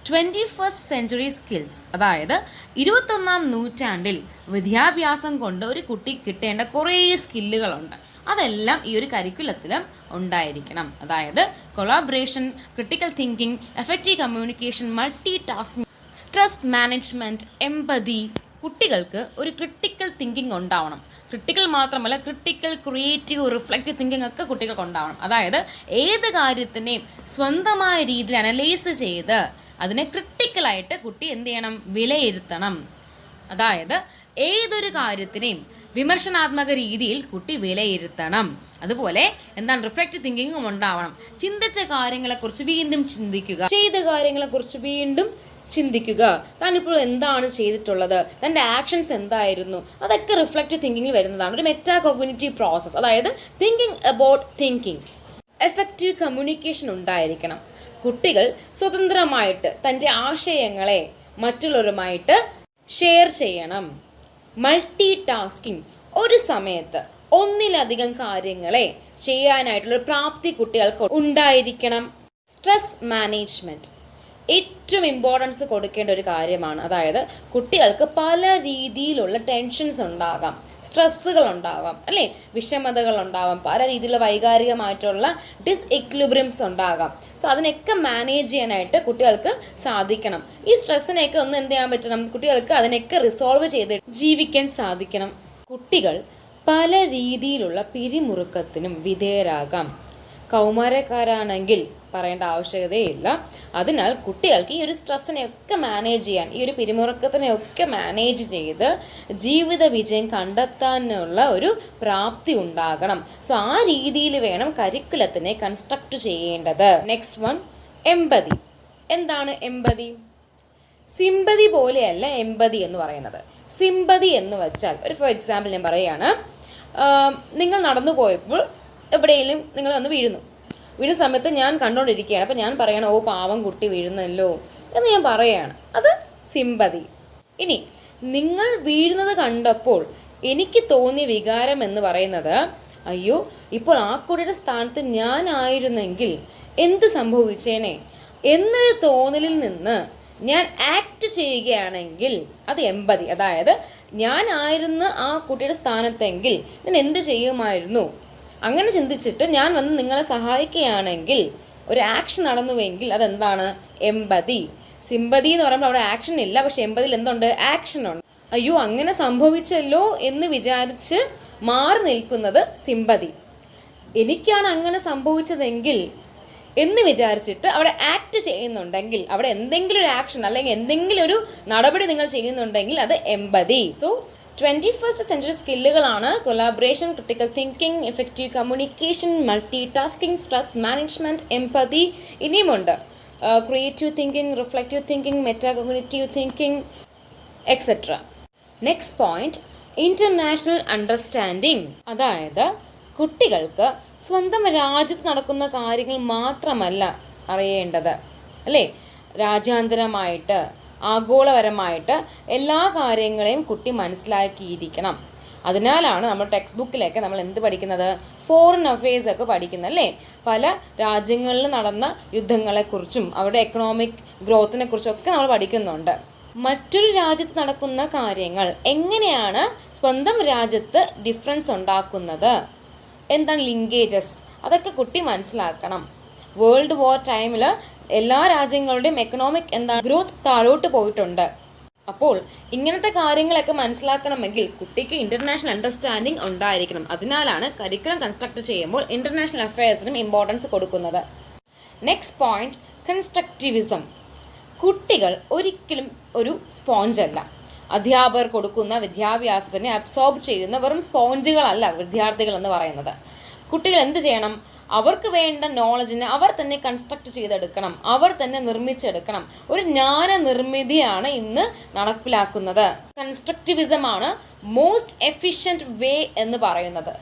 21st century skills. അതായത് 21ാം നൂറ്റാണ്ടിൽ വിദ്യാഭ്യാസം കൊണ്ട് ഒരു കുട്ടി കിട്ടേണ്ട കുറേ സ്കില്ലുകളുണ്ട്. അതെല്ലാം ഈ ഒരു കരിക്കുലത്തിലും ഉണ്ടായിരിക്കണം. അതായത് collaboration, critical thinking, effective communication, multi tasking, stress management, empathy. കുട്ടികൾക്ക് ഒരു ക്രിട്ടിക്കൽ തിങ്കിങ് ഉണ്ടാവണം. ക്രിട്ടിക്കൽ മാത്രമല്ല, ക്രിട്ടിക്കൽ, ക്രിയേറ്റീവ്, റിഫ്ലക്റ്റീവ് തിങ്കിങ് ഒക്കെ കുട്ടികൾക്ക് ഉണ്ടാവണം. അതായത് ഏത് കാര്യത്തിനെയും സ്വന്തമായ രീതിയിൽ അനലൈസ് ചെയ്ത് അതിനെ ക്രിട്ടിക്കലായിട്ട് കുട്ടി എന്ത് ചെയ്യണം, വിലയിരുത്തണം. അതായത് ഏതൊരു കാര്യത്തിനെയും വിമർശനാത്മക രീതിയിൽ കുട്ടി വിലയിരുത്തണം. അതുപോലെ എന്താണ്, റിഫ്ലക്റ്റീവ് തിങ്കിങ്ങും ഉണ്ടാവണം. ചിന്തിച്ച കാര്യങ്ങളെക്കുറിച്ച് വീണ്ടും ചിന്തിക്കുക, ചെയ്ത കാര്യങ്ങളെക്കുറിച്ച് വീണ്ടും ചിന്തിക്കുക. താനിപ്പോൾ എന്താണ് ചെയ്തിട്ടുള്ളത്, തൻ്റെ ആക്ഷൻസ് എന്തായിരുന്നു, അതൊക്കെ റിഫ്ലക്റ്റീവ് തിങ്കിങ്ങിൽ വരുന്നതാണ്. ഒരു മെറ്റാ കോഗ്നിറ്റീവ് പ്രോസസ്സ്, അതായത് thinking about thinking. Effective communication ഉണ്ടായിരിക്കണം. കുട്ടികൾ സ്വതന്ത്രമായിട്ട് തൻ്റെ ആശയങ്ങളെ മറ്റുള്ളവരുമായിട്ട് ഷെയർ ചെയ്യണം. മൾട്ടി ടാസ്കിങ്, ഒരു സമയത്ത് ഒന്നിലധികം കാര്യങ്ങളെ ചെയ്യാനായിട്ടുള്ള പ്രാപ്തി കുട്ടികൾക്ക് ഉണ്ടായിരിക്കണം. സ്ട്രെസ് മാനേജ്മെൻറ്റ് ഏറ്റവും ഇമ്പോർട്ടൻസ് കൊടുക്കേണ്ട ഒരു കാര്യമാണ്. അതായത് കുട്ടികൾക്ക് പല രീതിയിലുള്ള ടെൻഷൻസ് ഉണ്ടാകാം, സ്ട്രെസ്സുകൾ ഉണ്ടാകാം, അല്ലേ, വിഷമതകൾ ഉണ്ടാകാം, പല രീതിയിലുള്ള വൈകാരികമായിട്ടുള്ള ഡിസ്ഇക്വിലിബ്രിയംസ് ഉണ്ടാകാം. സോ അതിനൊക്കെ മാനേജ് ചെയ്യാനായിട്ട് കുട്ടികൾക്ക് സാധിക്കണം. ഈ സ്ട്രെസ്സിനെയൊക്കെ ഒന്ന് എന്ത് ചെയ്യാൻ പറ്റണം, കുട്ടികൾക്ക് അതിനൊക്കെ റിസോൾവ് ചെയ്ത് ജീവിക്കാൻ സാധിക്കണം. കുട്ടികൾ പല രീതിയിലുള്ള പിരിമുറുക്കത്തിനും വിധേയരാകാം. കൗമാരക്കാരാണെങ്കിൽ പറയേണ്ട ആവശ്യകതയില്ല. അതിനാൽ കുട്ടികൾക്ക് ഈ ഒരു സ്ട്രെസ്സിനെയൊക്കെ മാനേജ് ചെയ്യാൻ, ഈ ഒരു പിരിമുറുക്കത്തിനെയൊക്കെ മാനേജ് ചെയ്ത് ജീവിത വിജയം കണ്ടെത്താനുള്ള ഒരു പ്രാപ്തി ഉണ്ടാകണം. സോ ആ രീതിയിൽ വേണം കരിക്കുലത്തിനെ കൺസ്ട്രക്ട് ചെയ്യേണ്ടത്. Next one, empathy. എന്താണ് എംപതി? സിമ്പതി പോലെയല്ല എംപതി എന്ന് പറയുന്നത്. സിമ്പതി എന്ന് വെച്ചാൽ, ഒരു ഫോർ എക്സാമ്പിൾ ഞാൻ പറയുകയാണ്, നിങ്ങൾ നടന്നു പോയപ്പോൾ എവിടെയെങ്കിലും നിങ്ങൾ വന്ന് വീഴുന്ന സമയത്ത് ഞാൻ കണ്ടുകൊണ്ടിരിക്കുകയാണ്. അപ്പം ഞാൻ പറയണം, ഓ പാവം കുട്ടി വീഴുന്നല്ലോ എന്ന് ഞാൻ പറയുകയാണ്. അത് സിമ്പതി. ഇനി നിങ്ങൾ വീഴുന്നത് കണ്ടപ്പോൾ എനിക്ക് തോന്നിയ വികാരം എന്ന് പറയുന്നത്, അയ്യോ ഇപ്പോൾ ആ കുട്ടിയുടെ സ്ഥാനത്ത് ഞാനായിരുന്നെങ്കിൽ എന്ത് സംഭവിച്ചേനെ എന്നൊരു തോന്നലിൽ നിന്ന് ഞാൻ ആക്ട് ചെയ്യുകയാണെങ്കിൽ അത് എംപതി. അതായത് ഞാനായിരുന്നു ആ കുട്ടിയുടെ സ്ഥാനത്തെങ്കിൽ ഞാൻ എന്ത് ചെയ്യുമായിരുന്നു, അങ്ങനെ ചിന്തിച്ചിട്ട് ഞാൻ വന്ന് നിങ്ങളെ സഹായിക്കുകയാണെങ്കിൽ, ഒരു ആക്ഷൻ നടന്നുവെങ്കിൽ അതെന്താണ്, എംപതി. സിമ്പതി എന്ന് പറയുമ്പോൾ അവിടെ ആക്ഷൻ ഇല്ല, പക്ഷെ എംപതിയിൽ എന്തുണ്ട്, ആക്ഷൻ ഉണ്ട്. അയ്യോ അങ്ങനെ സംഭവിച്ചല്ലോ എന്ന് വിചാരിച്ച് മാറി നിൽക്കുന്നത് സിമ്പതി. എനിക്കാണ് അങ്ങനെ സംഭവിച്ചതെങ്കിൽ എന്ന് വിചാരിച്ചിട്ട് അവിടെ ആക്ട് ചെയ്യുന്നുണ്ടെങ്കിൽ, അവിടെ എന്തെങ്കിലും ഒരു ആക്ഷൻ അല്ലെങ്കിൽ എന്തെങ്കിലും ഒരു നടപടി നിങ്ങൾ ചെയ്യുന്നുണ്ടെങ്കിൽ അത് എംപതി. സോ 21st സെഞ്ച്വറി സ്കില്ലുകളാണ് collaboration, critical thinking, effective communication, multi tasking, stress management, empathy. ഇനിയുമുണ്ട് creative thinking, reflective thinking, metacognitive thinking, etcetera. Next point, international understanding. അതായത് കുട്ടികൾക്ക് സ്വന്തം രാജ്യത്ത് നടക്കുന്ന കാര്യങ്ങൾ മാത്രമല്ല അറിയേണ്ടത്, അല്ലേ, രാജ്യാന്തരമായിട്ട് ആഗോളപരമായിട്ട് എല്ലാ കാര്യങ്ങളെയും കുട്ടി മനസ്സിലാക്കിയിരിക്കണം. അതിനാലാണ് നമ്മൾ ടെക്സ്റ്റ് ബുക്കിലൊക്കെ നമ്മൾ എന്ത് പഠിക്കുന്നത്, ഫോറിൻ അഫെയർസ് ഒക്കെ പഠിക്കുന്നത്, അല്ലേ. പല രാജ്യങ്ങളിൽ നടന്ന യുദ്ധങ്ങളെക്കുറിച്ചും അവരുടെ എക്കണോമിക് ഗ്രോത്തിനെ കുറിച്ചൊക്കെ നമ്മൾ പഠിക്കുന്നുണ്ട്. മറ്റൊരു രാജ്യത്ത് നടക്കുന്ന കാര്യങ്ങൾ എങ്ങനെയാണ് സ്വന്തം രാജ്യത്ത് ഡിഫറൻസ് ഉണ്ടാക്കുന്നത്, എന്താണ് ലിങ്കേജസ്, അതൊക്കെ കുട്ടി മനസ്സിലാക്കണം. വേൾഡ് വാർ ടൈമിൽ എല്ലാ രാജ്യങ്ങളുടെയും എക്കണോമിക് ഗ്രോത്ത് താഴോട്ട് പോയിട്ടുണ്ട്. അപ്പോൾ ഇങ്ങനത്തെ കാര്യങ്ങളൊക്കെ മനസ്സിലാക്കണമെങ്കിൽ കുട്ടിക്ക് ഇൻ്റർനാഷണൽ അണ്ടർസ്റ്റാൻഡിങ് ഉണ്ടായിരിക്കണം. അതിനാലാണ് കരിക്കുലം കൺസ്ട്രക്ട് ചെയ്യുമ്പോൾ ഇൻ്റർനാഷണൽ അഫെയർസിനും ഇമ്പോർട്ടൻസ് കൊടുക്കുന്നത്. Next point, constructivism. കുട്ടികൾ ഒരിക്കലും ഒരു സ്പോഞ്ചല്ല. അധ്യാപകർ കൊടുക്കുന്ന വിദ്യാഭ്യാസത്തിനെ അബ്സോർബ് ചെയ്യുന്ന വെറും സ്പോഞ്ചുകളല്ല വിദ്യാർത്ഥികൾ എന്ന് പറയുന്നത്. കുട്ടികൾ എന്ത് ചെയ്യണം, അവർക്ക് വേണ്ട നോളജിനെ അവർ തന്നെ കൺസ്ട്രക്ട് ചെയ്തെടുക്കണം, അവർ തന്നെ നിർമ്മിച്ചെടുക്കണം. ഒരു ജ്ഞാന നിർമ്മിതിയാണ് ഇന്ന് നടപ്പിലാക്കുന്നത്. കൺസ്ട്രക്റ്റിവിസം ആണ് മോസ്റ്റ് എഫിഷ്യൻറ്റ് വേ എന്ന് പറയുന്നത്.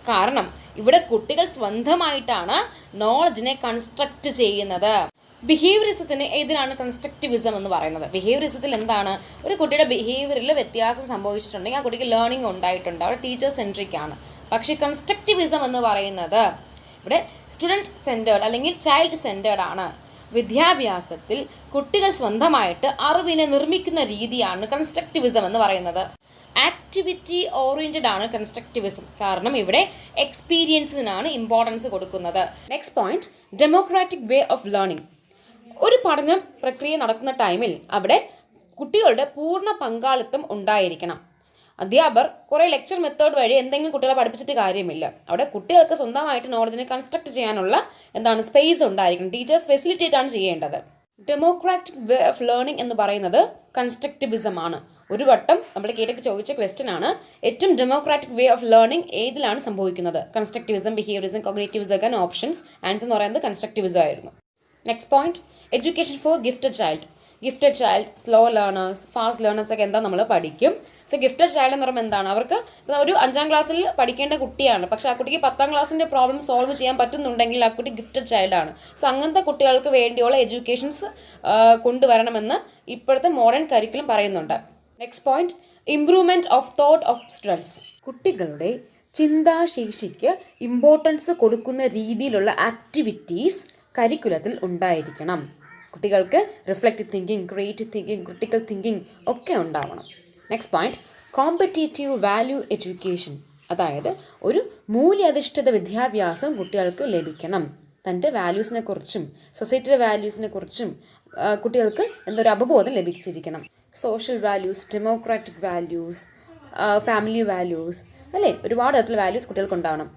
കാരണം ഇവിടെ കുട്ടികൾ സ്വന്തമായിട്ടാണ് നോളജിനെ കൺസ്ട്രക്ട് ചെയ്യുന്നത്. ബിഹേവിയറിസത്തിന് ഏതിനാണ് കൺസ്ട്രക്റ്റിവിസം എന്ന് പറയുന്നത്? ബിഹേവിയറിസത്തിൽ എന്താണ്? ഒരു കുട്ടിയുടെ ബിഹേവിയറിൽ വ്യത്യാസം സംഭവിച്ചിട്ടുണ്ടെങ്കിൽ ആ കുട്ടിക്ക് ലേണിംഗ് ഉണ്ടായിട്ടുണ്ട്, അവിടെ ടീച്ചർ സെൻട്രിക് ആണ്. പക്ഷേ കൺസ്ട്രക്റ്റിവിസം എന്ന് പറയുന്നത് ഇവിടെ സ്റ്റുഡൻറ് സെൻറ്റേർഡ് അല്ലെങ്കിൽ ചൈൽഡ് സെൻറ്റേർഡ് ആണ്. വിദ്യാഭ്യാസത്തിൽ കുട്ടികൾ സ്വന്തമായിട്ട് അറിവിനെ നിർമ്മിക്കുന്ന രീതിയാണ് കൺസ്ട്രക്റ്റിവിസം എന്ന് പറയുന്നത്. ആക്ടിവിറ്റി ഓറിയൻറ്റഡ് ആണ് കൺസ്ട്രക്റ്റിവിസം. കാരണം ഇവിടെ എക്സ്പീരിയൻസിനാണ് ഇമ്പോർട്ടൻസ് കൊടുക്കുന്നത്. Next point, democratic way of learning. ഒരു പഠന പ്രക്രിയ നടക്കുന്ന ടൈമിൽ അവിടെ കുട്ടികളുടെ പൂർണ്ണ പങ്കാളിത്തം ഉണ്ടായിരിക്കണം. അധ്യാപകർ കുറേ ലെക്ചർ മെത്തേഡ് വഴി എന്തെങ്കിലും കുട്ടികളെ പഠിപ്പിച്ചിട്ട് കാര്യമില്ല. അവിടെ കുട്ടികൾക്ക് സ്വന്തമായിട്ട് നോളജിനെ കൺസ്ട്രക്ട് ചെയ്യാനുള്ള സ്പേസ് ഉണ്ടായിരിക്കണം. ടീച്ചേഴ്സ് ഫെസിലിറ്റേറ്റ് ആണ് ചെയ്യേണ്ടത്. ഡെമോക്രാറ്റിക് വേ ഓഫ് ലേണിംഗ് എന്ന് പറയുന്നത് കൺസ്ട്രക്റ്റിവിസം ആണ്. ഒരു വട്ടം നമ്മൾ കേട്ടൊക്കെ ചോദിച്ച ക്വസ്റ്റ്യൻ ആണ്, ഏറ്റവും ഡെമോക്രാറ്റിക് വേ ഓഫ് ലേണിംഗ് ഏതിലാണ് സംഭവിക്കുന്നത്? കൺസ്ട്രക്റ്റിവിസം, ബിഹേവിയറിസം, കോഗ്നിറ്റീവിസം ഒക്കെ ഓപ്ഷൻസ്. ആൻസർ എന്ന് പറയുന്നത് കൺസ്ട്രക്റ്റിവിസം ആയിരുന്നു. Next point, education for gifted child. Gifted child, slow learners, fast learners ഒക്കെ എന്താ നമ്മൾ പഠിക്കും. സോ ഗിഫ്റ്റഡ് ചൈൽഡ് എന്ന് പറയുമ്പോൾ എന്താണ്? അവർക്ക് ഒരു 5ാം ക്ലാസ്സിൽ പഠിക്കേണ്ട കുട്ടിയാണ്, പക്ഷെ ആ കുട്ടിക്ക് 10ാം ക്ലാസ്സിൻ്റെ പ്രോബ്ലം സോൾവ് ചെയ്യാൻ പറ്റുന്നുണ്ടെങ്കിൽ ആ കുട്ടി ഗിഫ്റ്റഡ് ചൈൽഡ് ആണ്. സോ അങ്ങനത്തെ കുട്ടികൾക്ക് വേണ്ടിയുള്ള എഡ്യൂക്കേഷൻസ് കൊണ്ടുവരണമെന്ന് ഇപ്പോഴത്തെ മോഡേൺ കരിക്കുലം പറയുന്നുണ്ട്. Next point, improvement of thought of students. കുട്ടികളുടെ ചിന്താശേഷിക്ക് ഇമ്പോർട്ടൻസ് കൊടുക്കുന്ന രീതിയിലുള്ള ആക്ടിവിറ്റീസ് കരിക്കുലത്തിൽ ഉണ്ടായിരിക്കണം. കുട്ടികൾക്ക് reflective thinking, creative thinking, critical thinking ഒക്കെ ഉണ്ടാവണം. Next point, competitive value education. അതായത് ഒരു മൂല്യാധിഷ്ഠിത വിദ്യാഭ്യാസം കുട്ടികൾക്ക് ലഭിക്കണം. തൻ്റെ വാല്യൂസിനെ കുറിച്ചും സൊസൈറ്റിയുടെ വാല്യൂസിനെ കുറിച്ചും കുട്ടികൾക്ക് എന്തൊരു അവബോധം ലഭിച്ചിരിക്കണം. Social values, democratic values, family values, അല്ലേ, ഒരുപാട് തരത്തിലുള്ള വാല്യൂസ് കുട്ടികൾക്ക് ഉണ്ടാവണം.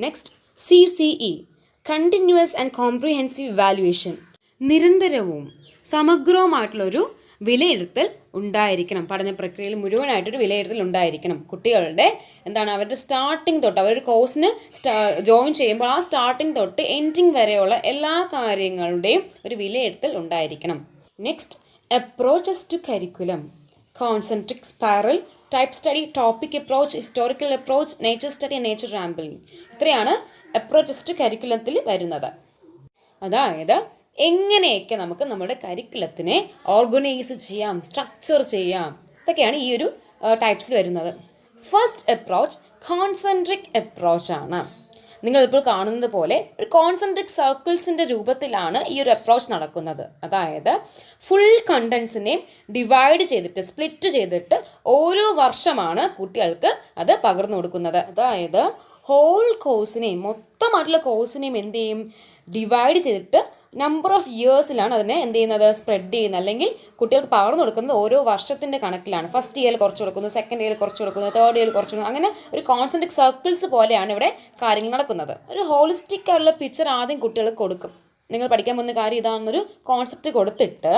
Next, CCE, continuous and comprehensive evaluation. നിരന്തരവും സമഗ്രവുമായിട്ടുള്ളൊരു വിലയിരുത്തൽ ഉണ്ടായിരിക്കണം. പഠന പ്രക്രിയയിൽ മുഴുവനായിട്ടൊരു വിലയിരുത്തൽ ഉണ്ടായിരിക്കണം. കുട്ടികളുടെ അവരുടെ സ്റ്റാർട്ടിങ് തൊട്ട് അവരൊരു കോഴ്സിന് ജോയിൻ ചെയ്യുമ്പോൾ ആ സ്റ്റാർട്ടിങ് തൊട്ട് എൻഡിങ് വരെയുള്ള എല്ലാ കാര്യങ്ങളുടെയും ഒരു വിലയിരുത്തൽ ഉണ്ടായിരിക്കണം. Next, approaches to curriculum. Concentric spiral, type study, topic approach, historical approach, nature study, nature rambling. ഇത്രയാണ് അപ്രോച്ചസ് ടു കരിക്കുലത്തിൽ വരുന്നത്. അതായത് എങ്ങനെയൊക്കെ നമുക്ക് നമ്മുടെ കരിക്കുലത്തിനെ ഓർഗനൈസ് ചെയ്യാം, സ്ട്രക്ചർ ചെയ്യാം, ഇതൊക്കെയാണ് ഈ ഒരു ടൈപ്സിൽ വരുന്നത്. ഫസ്റ്റ് അപ്രോച്ച് കോൺസെൻട്രിക് അപ്രോച്ച് ആണ്. നിങ്ങളിപ്പോൾ കാണുന്നത് പോലെ ഒരു കോൺസെൻട്രിക് സർക്കിൾസിൻ്റെ രൂപത്തിലാണ് ഈ ഒരു അപ്രോച്ച് നടക്കുന്നത്. അതായത് ഫുൾ കണ്ടൻസിനെ ഡിവൈഡ് ചെയ്തിട്ട്, സ്പ്ലിറ്റ് ചെയ്തിട്ട് ഓരോ വർഷമാണ് കുട്ടികൾക്ക് അത് പകർന്നു കൊടുക്കുന്നത്. അതായത് ഹോൾ കോഴ്സിനെയും മൊത്തമായിട്ടുള്ള കോഴ്സിനെയും എന്ത് ചെയ്യും, ഡിവൈഡ് ചെയ്തിട്ട് നമ്പർ ഓഫ് ഇയേഴ്സിലാണ് അതിനെ സ്പ്രെഡ് ചെയ്യുന്നത്. അല്ലെങ്കിൽ കുട്ടികൾക്ക് പകർന്നു കൊടുക്കുന്നത് ഓരോ വർഷത്തിൻ്റെ കണക്കിലാണ്. ഫസ്റ്റ് ഇയറിൽ കുറച്ച് കൊടുക്കുന്നു, സെക്കൻഡ് ഇയറിൽ കുറച്ച് കൊടുക്കുന്നു, തേർഡ് ഇയറിൽ കുറച്ച് കൊടുക്കുന്നു. അങ്ങനെ ഒരു കോൺസെൻട്രിക് സർക്കിൾസ് പോലെയാണ് ഇവിടെ കാര്യങ്ങൾ നടക്കുന്നത്. ഒരു ഹോളിസ്റ്റിക് ആയിട്ടുള്ള പിക്ചർ ആദ്യം കുട്ടികൾക്ക് കൊടുക്കും. നിങ്ങൾ പഠിക്കാൻ പോകുന്ന കാര്യം ഇതാണെന്നൊരു കോൺസെപ്റ്റ് കൊടുത്തിട്ട്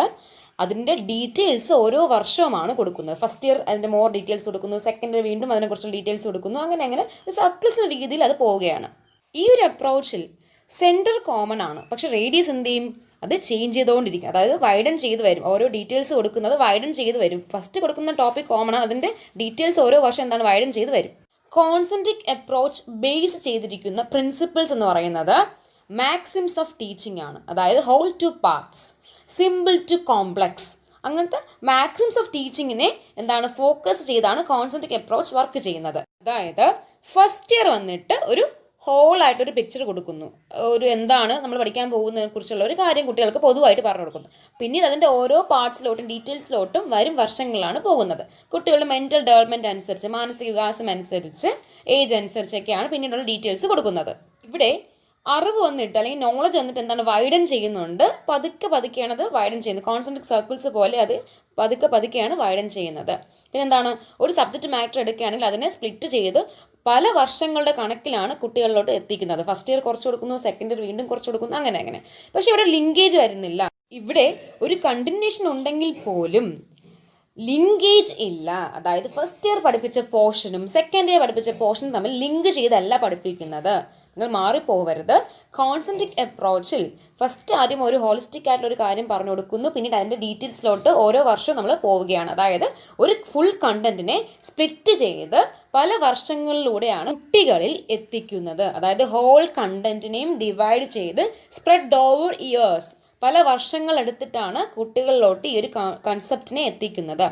അതിൻ്റെ ഡീറ്റെയിൽസ് ഓരോ വർഷവുമാണ് കൊടുക്കുന്നത്. ഫസ്റ്റ് ഇയർ അതിൻ്റെ മോർ ഡീറ്റെയിൽസ് കൊടുക്കുന്നു, സെക്കൻഡ് ഇയർ വീണ്ടും അതിനെക്കുറിച്ചുള്ള ഡീറ്റെയിൽസ് കൊടുക്കുന്നു. അങ്ങനെ സർക്കിൾസിൻ്റെ രീതിയിൽ അത് പോവുകയാണ്. ഈ ഒരു അപ്രോച്ചിൽ സെൻറ്റർ കോമൺ ആണ്, പക്ഷെ റേഡിയസ് എന്ത് ചെയ്യും, അത് ചേഞ്ച് ചെയ്തുകൊണ്ടിരിക്കും. അതായത് വൈഡൻ ചെയ്ത് വരും. ഓരോ ഡീറ്റെയിൽസ് കൊടുക്കുന്നത് വൈഡൻ ചെയ്ത് വരും. ഫസ്റ്റ് കൊടുക്കുന്ന ടോപ്പിക് കോമൺ ആണ്, അതിൻ്റെ ഡീറ്റെയിൽസ് ഓരോ വർഷം വൈഡൻ ചെയ്ത് വരും. കോൺസെൻട്രിക് അപ്രോച്ച് ബേസ് ചെയ്തിരിക്കുന്ന പ്രിൻസിപ്പിൾസ് എന്ന് പറയുന്നത് മാക്സിംസ് ഓഫ് ടീച്ചിങ് ആണ്. അതായത് whole to parts, simple to complex, അങ്ങനത്തെ മാക്സിംസ് ഓഫ് ടീച്ചിങ്ങിനെ ഫോക്കസ് ചെയ്താണ് കോൺസെൻട്രിക് അപ്രോച്ച് വർക്ക് ചെയ്യുന്നത്. അതായത് ഫസ്റ്റ് ഇയർ വന്നിട്ട് ഒരു ഹോളായിട്ടൊരു പിക്ചർ കൊടുക്കുന്നു. ഒരു നമ്മൾ പഠിക്കാൻ പോകുന്നതിനെ കുറിച്ചുള്ള ഒരു കാര്യം കുട്ടികൾക്ക് പൊതുവായിട്ട് പറഞ്ഞു കൊടുക്കുന്നു. പിന്നീട് അതിൻ്റെ ഓരോ പാർട്സിലോട്ടും ഡീറ്റെയിൽസിലോട്ടും വരും വർഷങ്ങളാണ് പോകുന്നത്. കുട്ടികളുടെ മെൻ്റൽ ഡെവലപ്മെൻറ്റ് അനുസരിച്ച്, മാനസിക വികാസം അനുസരിച്ച്, ഏജ് അനുസരിച്ചൊക്കെയാണ് പിന്നീടുള്ള ഡീറ്റെയിൽസ് കൊടുക്കുന്നത്. ഇവിടെ അറിവ് വന്നിട്ട് അല്ലെങ്കിൽ നോളജ് വന്നിട്ട് വൈഡൻ ചെയ്യുന്നുണ്ട്. പതുക്കെയാണ് അത് വൈഡൻ ചെയ്യുന്നത്. കോൺസെൻട്രിക് സർക്കിൾസ് പോലെ അത് പതുക്കെയാണ് വൈഡൻ ചെയ്യുന്നത്. പിന്നെ ഒരു സബ്ജക്റ്റ് മാറ്റർ എടുക്കുകയാണെങ്കിൽ അതിനെ സ്പ്ലിറ്റ് ചെയ്ത് പല വർഷങ്ങളുടെ കണക്കിലാണ് കുട്ടികളിലോട്ട് എത്തിക്കുന്നത്. ഫസ്റ്റ് ഇയർ കുറച്ച് കൊടുക്കുന്നു, സെക്കൻഡ് ഇയർ വീണ്ടും കുറച്ച് കൊടുക്കുന്നു, അങ്ങനെ. പക്ഷെ ഇവിടെ ലിങ്കേജ് വരുന്നില്ല. ഇവിടെ ഒരു കണ്ടിന്യൂഷൻ ഉണ്ടെങ്കിൽ പോലും ലിങ്കേജ് ഇല്ല. അതായത് ഫസ്റ്റ് ഇയർ പഠിപ്പിച്ച പോർഷനും സെക്കൻഡ് ഇയർ പഠിപ്പിച്ച പോർഷനും തമ്മിൽ ലിങ്ക് ചെയ്തല്ല പഠിപ്പിക്കുന്നത്. നിങ്ങൾ മാറിപ്പോവരുത്. കോൺസെൻട്രിക് അപ്രോച്ചിൽ ഫസ്റ്റ് ആദ്യം ഒരു ഹോളിസ്റ്റിക് ആയിട്ടുള്ള ഒരു കാര്യം പറഞ്ഞു കൊടുക്കുന്നു, പിന്നീട് അതിൻ്റെ ഡീറ്റെയിൽസിലോട്ട് ഓരോ വർഷവും നമ്മൾ പോവുകയാണ്. അതായത് ഒരു ഫുൾ കണ്ടന്റിനെ സ്പ്ലിറ്റ് ചെയ്ത് പല വർഷങ്ങളിലൂടെയാണ് കുട്ടികളിൽ എത്തിക്കുന്നത്. അതായത് ഹോൾ കണ്ടന്റിനെയും ഡിവൈഡ് ചെയ്ത് സ്പ്രെഡ് ഓവർ ഇയേഴ്സ്, പല വർഷങ്ങൾ എടുത്തിട്ടാണ് കുട്ടികളിലോട്ട് ഈ ഒരു കൺസെപ്റ്റിനെ എത്തിക്കുന്നത്.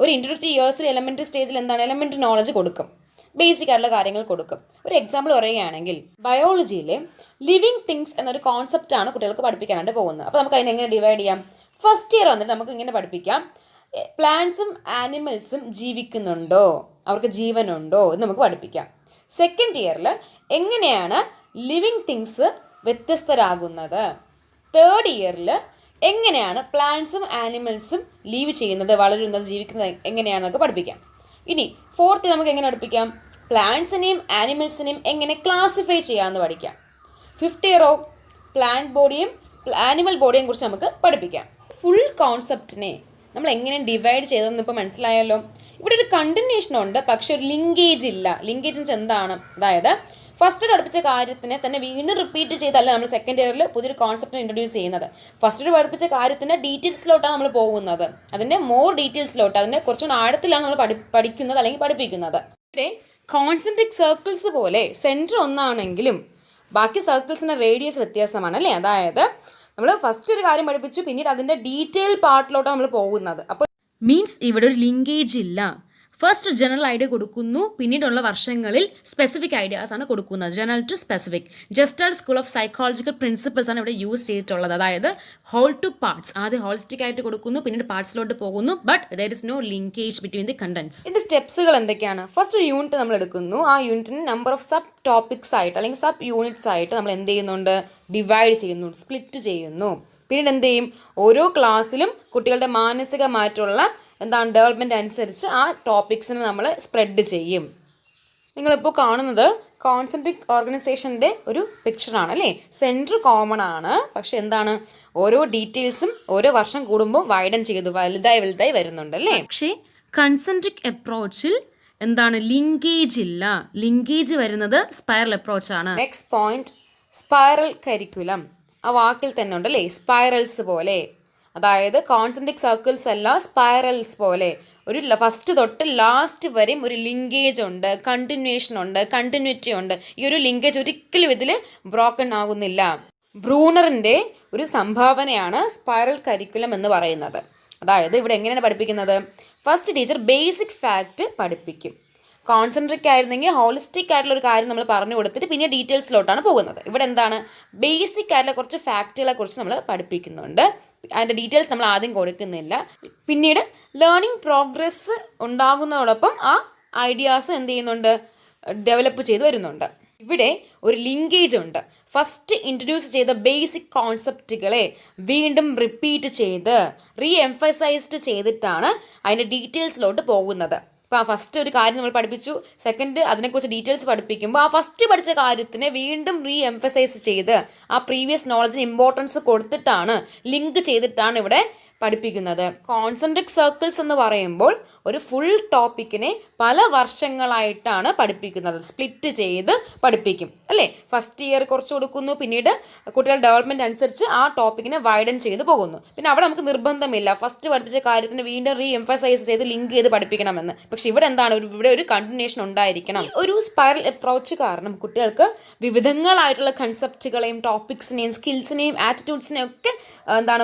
ഒരു ഇൻട്രൊഡക്റ്ററി ഇയേഴ്സിൽ എലമെൻ്ററി സ്റ്റേജിൽ എന്താണ്, എലമെൻ്ററി നോളജ് കൊടുക്കും, ബേസിക് ആയിട്ടുള്ള കാര്യങ്ങൾ കൊടുക്കും. ഒരു എക്സാമ്പിൾ പറയുകയാണെങ്കിൽ ബയോളജിയിലെ ലിവിങ് തിങ്സ് എന്നൊരു കോൺസെപ്റ്റാണ് കുട്ടികൾക്ക് പഠിപ്പിക്കാനായിട്ട് പോകുന്നത്. അപ്പോൾ നമുക്ക് അതിനെ എങ്ങനെ ഡിവൈഡ് ചെയ്യാം? ഫസ്റ്റ് ഇയർ വന്നിട്ട് നമുക്ക് ഇങ്ങനെ പഠിപ്പിക്കാം, പ്ലാന്റ്സും ആനിമൽസും ജീവിക്കുന്നുണ്ടോ, അവർക്ക് ജീവനുണ്ടോ എന്ന് നമുക്ക് പഠിപ്പിക്കാം. സെക്കൻഡ് ഇയറിൽ എങ്ങനെയാണ് ലിവിങ് തിങ്സ് വ്യത്യസ്തരാകുന്നത്, തേർഡ് ഇയറിൽ എങ്ങനെയാണ് പ്ലാന്റ്സും ആനിമൽസും ലീവ് ചെയ്യുന്നത്, വളരുന്നത്, ജീവിക്കുന്നത് എങ്ങനെയാണെന്നൊക്കെ പഠിപ്പിക്കാം. ഇനി ഫോർത്ത് നമുക്ക് എങ്ങനെ പഠിപ്പിക്കാം, പ്ലാന്റ്സിനെയും ആനിമൽസിനെയും എങ്ങനെ ക്ലാസിഫൈ ചെയ്യാമെന്ന് പഠിക്കാം. ഫിഫ്ത്ത് ഇയറോ പ്ലാന്റ് ബോഡിയും ആനിമൽ ബോഡിയെയും കുറിച്ച് നമുക്ക് പഠിപ്പിക്കാം. ഫുൾ കോൺസെപ്റ്റിനെ നമ്മൾ എങ്ങനെ ഡിവൈഡ് ചെയ്തതെന്ന് ഇപ്പോൾ മനസ്സിലായല്ലോ. ഇവിടെ ഒരു കണ്ടിന്യൂഷൻ ഉണ്ട്, പക്ഷെ ഒരു ലിങ്കേജ് ഇല്ല. ലിങ്കേജ് എന്താണ്? അതായത് ഫസ്റ്റ് പഠിപ്പിച്ച കാര്യത്തിനെ തന്നെ വീണ്ടും റിപ്പീറ്റ് ചെയ്തല്ല നമ്മൾ സെക്കൻഡ് ഇയറിൽ പുതിയൊരു കോൺസെപ്റ്റിനെ ഇൻട്രൊഡ്യൂസ് ചെയ്യുന്നത്. ഫസ്റ്റ് പഠിപ്പിച്ച കാര്യത്തിൻ്റെ ഡീറ്റെയിൽസിലോട്ടാണ് നമ്മൾ പോകുന്നത്, അതിൻ്റെ മോർ ഡീറ്റെയിൽസിലോട്ട്, അതിൻ്റെ കുറച്ചുകൂടി ആഴത്തിലാണ് നമ്മൾ പഠിക്കുന്നത് അല്ലെങ്കിൽ പഠിപ്പിക്കുന്നത്. ഇവിടെ കോൺസെൻട്രിക് സർക്കിൾസ് പോലെ സെൻറ്റർ ഒന്നാണെങ്കിലും ബാക്കി സർക്കിൾസിൻ്റെ റേഡിയസ് വ്യത്യാസമാണ് അല്ലേ. അതായത് നമ്മൾ ഫസ്റ്റ് ഒരു കാര്യം പഠിപ്പിച്ചു, പിന്നീട് അതിൻ്റെ ഡീറ്റെയിൽ പാർട്ടിലോട്ടാണ് നമ്മൾ പോകുന്നത്. അപ്പോൾ മീൻസ് ഇവിടെ ഒരു ലിങ്കേജ് ഇല്ല. ഫസ്റ്റ് ജനറൽ ഐഡിയ കൊടുക്കുന്നു, പിന്നീടുള്ള വർഷങ്ങളിൽ സ്പെസിഫിക് ഐഡിയാസ് ആണ് കൊടുക്കുന്നത്. General to specific. Gestalt school of psychological principles ആണ് ഇവിടെ യൂസ് ചെയ്തിട്ടുള്ളത്. അതായത് ഹോൾ ടു പാർട്സ്, ആദ്യം ഹോളിസ്റ്റിക് ആയിട്ട് കൊടുക്കുന്നു, പിന്നീട് പാർട്സിലോട്ട് പോകുന്നു, but there is no linkage between the contents. ഇതിന്റെ സ്റ്റെപ്സുകൾ എന്തൊക്കെയാണ്? ഫസ്റ്റ് ഒരു യൂണിറ്റ് നമ്മൾ എടുക്കുന്നു, ആ യൂണിറ്റിന് നമ്പർ ഓഫ് സബ് ടോപ്പിക്സ് ആയിട്ട് അല്ലെങ്കിൽ സബ് യൂണിറ്റ്സ് ആയിട്ട് നമ്മൾ എന്ത് ചെയ്യുന്നുണ്ട്, ഡിവൈഡ് ചെയ്യുന്നു, സ്പ്ലിറ്റ് ചെയ്യുന്നു. പിന്നീട് എന്ത് ചെയ്യും, ഓരോ ക്ലാസ്സിലും കുട്ടികളുടെ മാനസികമായിട്ടുള്ള ഡെവലപ്മെൻറ്റ് അനുസരിച്ച് ആ ടോപ്പിക്സിനെ നമ്മൾ സ്പ്രെഡ് ചെയ്യും. നിങ്ങളിപ്പോൾ കാണുന്നത് കോൺസെൻട്രിക് ഓർഗനൈസേഷൻ്റെ ഒരു പിക്ചറാണ് അല്ലേ. സെൻറ്റർ കോമൺ ആണ്, പക്ഷെ ഓരോ ഡീറ്റെയിൽസും ഓരോ വർഷം കൂടുമ്പോൾ വൈഡൻ ചെയ്ത് വലുതായി വരുന്നുണ്ട് അല്ലേ. പക്ഷേ കൺസെൻട്രിക് അപ്രോച്ചിൽ ലിങ്കേജ് ഇല്ല. ലിങ്കേജ് വരുന്നത് സ്പൈറൽ അപ്രോച്ചാണ്. Next point, spiral curriculum. ആ വാക്കിൽ തന്നെ ഉണ്ടല്ലേ, സ്പൈറൽസ് പോലെ. അതായത് കോൺസെൻട്രിക് സർക്കിൾസ് അല്ല, സ്പൈറൽസ് പോലെ ഒരു ഫസ്റ്റ് തൊട്ട് ലാസ്റ്റ് വരെയും ഒരു ലിങ്കേജ് ഉണ്ട്, കണ്ടിന്യൂവേഷൻ ഉണ്ട്, കണ്ടിന്യൂറ്റി ഉണ്ട്. ഈ ഒരു ലിങ്കേജ് ഒരിക്കലും ഇതിൽ ബ്രോക്കൺ ആകുന്നില്ല. ബ്രൂണറിൻ്റെ ഒരു സംഭാവനയാണ് സ്പൈറൽ കരിക്കുലം എന്ന് പറയുന്നത്. അതായത് ഇവിടെ എങ്ങനെയാണ് പഠിപ്പിക്കുന്നത്? ഫസ്റ്റ് ടീച്ചർ ബേസിക് ഫാക്റ്റ് പഠിപ്പിക്കും. കോൺസെൻട്രിക് ആയിരുന്നെങ്കിൽ ഹോളിസ്റ്റിക് ആയിട്ടുള്ള ഒരു കാര്യം നമ്മൾ പറഞ്ഞു കൊടുത്തിട്ട് പിന്നെ ഡീറ്റെയിൽസിലോട്ടാണ് പോകുന്നത്. ഇവിടെ ബേസിക് ആയിട്ടുള്ള കുറച്ച് ഫാക്റ്റുകളെ കുറിച്ച് നമ്മൾ പഠിപ്പിക്കുന്നുണ്ട്. അതിൻ്റെ ഡീറ്റെയിൽസ് നമ്മൾ ആദ്യം കൊടുക്കുന്നില്ല. പിന്നീട് ലേണിംഗ് പ്രോഗ്രസ് ഉണ്ടാകുന്നതോടൊപ്പം ആ ഐഡിയാസ് എന്ത് ചെയ്യുന്നുണ്ട്, ഡെവലപ്പ് ചെയ്ത് വരുന്നുണ്ട്. ഇവിടെ ഒരു ലിങ്കേജ് ഉണ്ട്. ഫസ്റ്റ് ഇൻട്രൊഡ്യൂസ് ചെയ്ത ബേസിക് കോൺസെപ്റ്റുകളെ വീണ്ടും റിപ്പീറ്റ് ചെയ്ത് റീഎംഫസൈസ്ഡ് ചെയ്തിട്ടാണ് അതിൻ്റെ ഡീറ്റെയിൽസിലോട്ട് പോകുന്നത്. അപ്പോൾ ആ ഫസ്റ്റ് ഒരു കാര്യം നമ്മൾ പഠിപ്പിച്ചു, സെക്കൻഡ് അതിനെക്കുറിച്ച് ഡീറ്റെയിൽസ് പഠിപ്പിക്കുമ്പോൾ ആ ഫസ്റ്റ് പഠിച്ച കാര്യത്തിനെ വീണ്ടും എംഫസൈസ് ചെയ്ത് ആ പ്രീവിയസ് നോളജിന് ഇമ്പോർട്ടൻസ് കൊടുത്തിട്ടാണ്, ലിങ്ക് ചെയ്തിട്ടാണ് ഇവിടെ പഠിപ്പിക്കുന്നത്. കോൺസെൻട്രിക് സർക്കിൾസ് എന്ന് പറയുമ്പോൾ ഒരു ഫുൾ ടോപ്പിക്കിനെ പല വർഷങ്ങളായിട്ടാണ് പഠിപ്പിക്കുന്നത്, സ്പ്ലിറ്റ് ചെയ്ത് പഠിപ്പിക്കും അല്ലേ. ഫസ്റ്റ് ഇയർ കുറച്ച് കൊടുക്കുന്നു, പിന്നീട് കുട്ടികളുടെ ഡെവലപ്മെൻറ്റ് അനുസരിച്ച് ആ ടോപ്പിക്കിനെ വൈഡൻ ചെയ്ത് പോകുന്നു. പിന്നെ അവിടെ നമുക്ക് നിർബന്ധമില്ല ഫസ്റ്റ് പഠിപ്പിച്ച കാര്യത്തിന് വീണ്ടും എംഫസൈസ് ചെയ്ത് ലിങ്ക് ചെയ്ത് പഠിപ്പിക്കണമെന്ന്. പക്ഷെ ഇവിടെ ഇവിടെ ഒരു കണ്ടിന്യൂഷൻ ഉണ്ടായിരിക്കണം. ഒരു സ്പൈറൽ അപ്രോച്ച് കാരണം കുട്ടികൾക്ക് വിവിധങ്ങളായിട്ടുള്ള കൺസെപ്റ്റുകളെയും ടോപ്പിക്സിനെയും സ്കിൽസിനെയും ആറ്റിറ്റ്യൂഡ്സിനെയും ഒക്കെ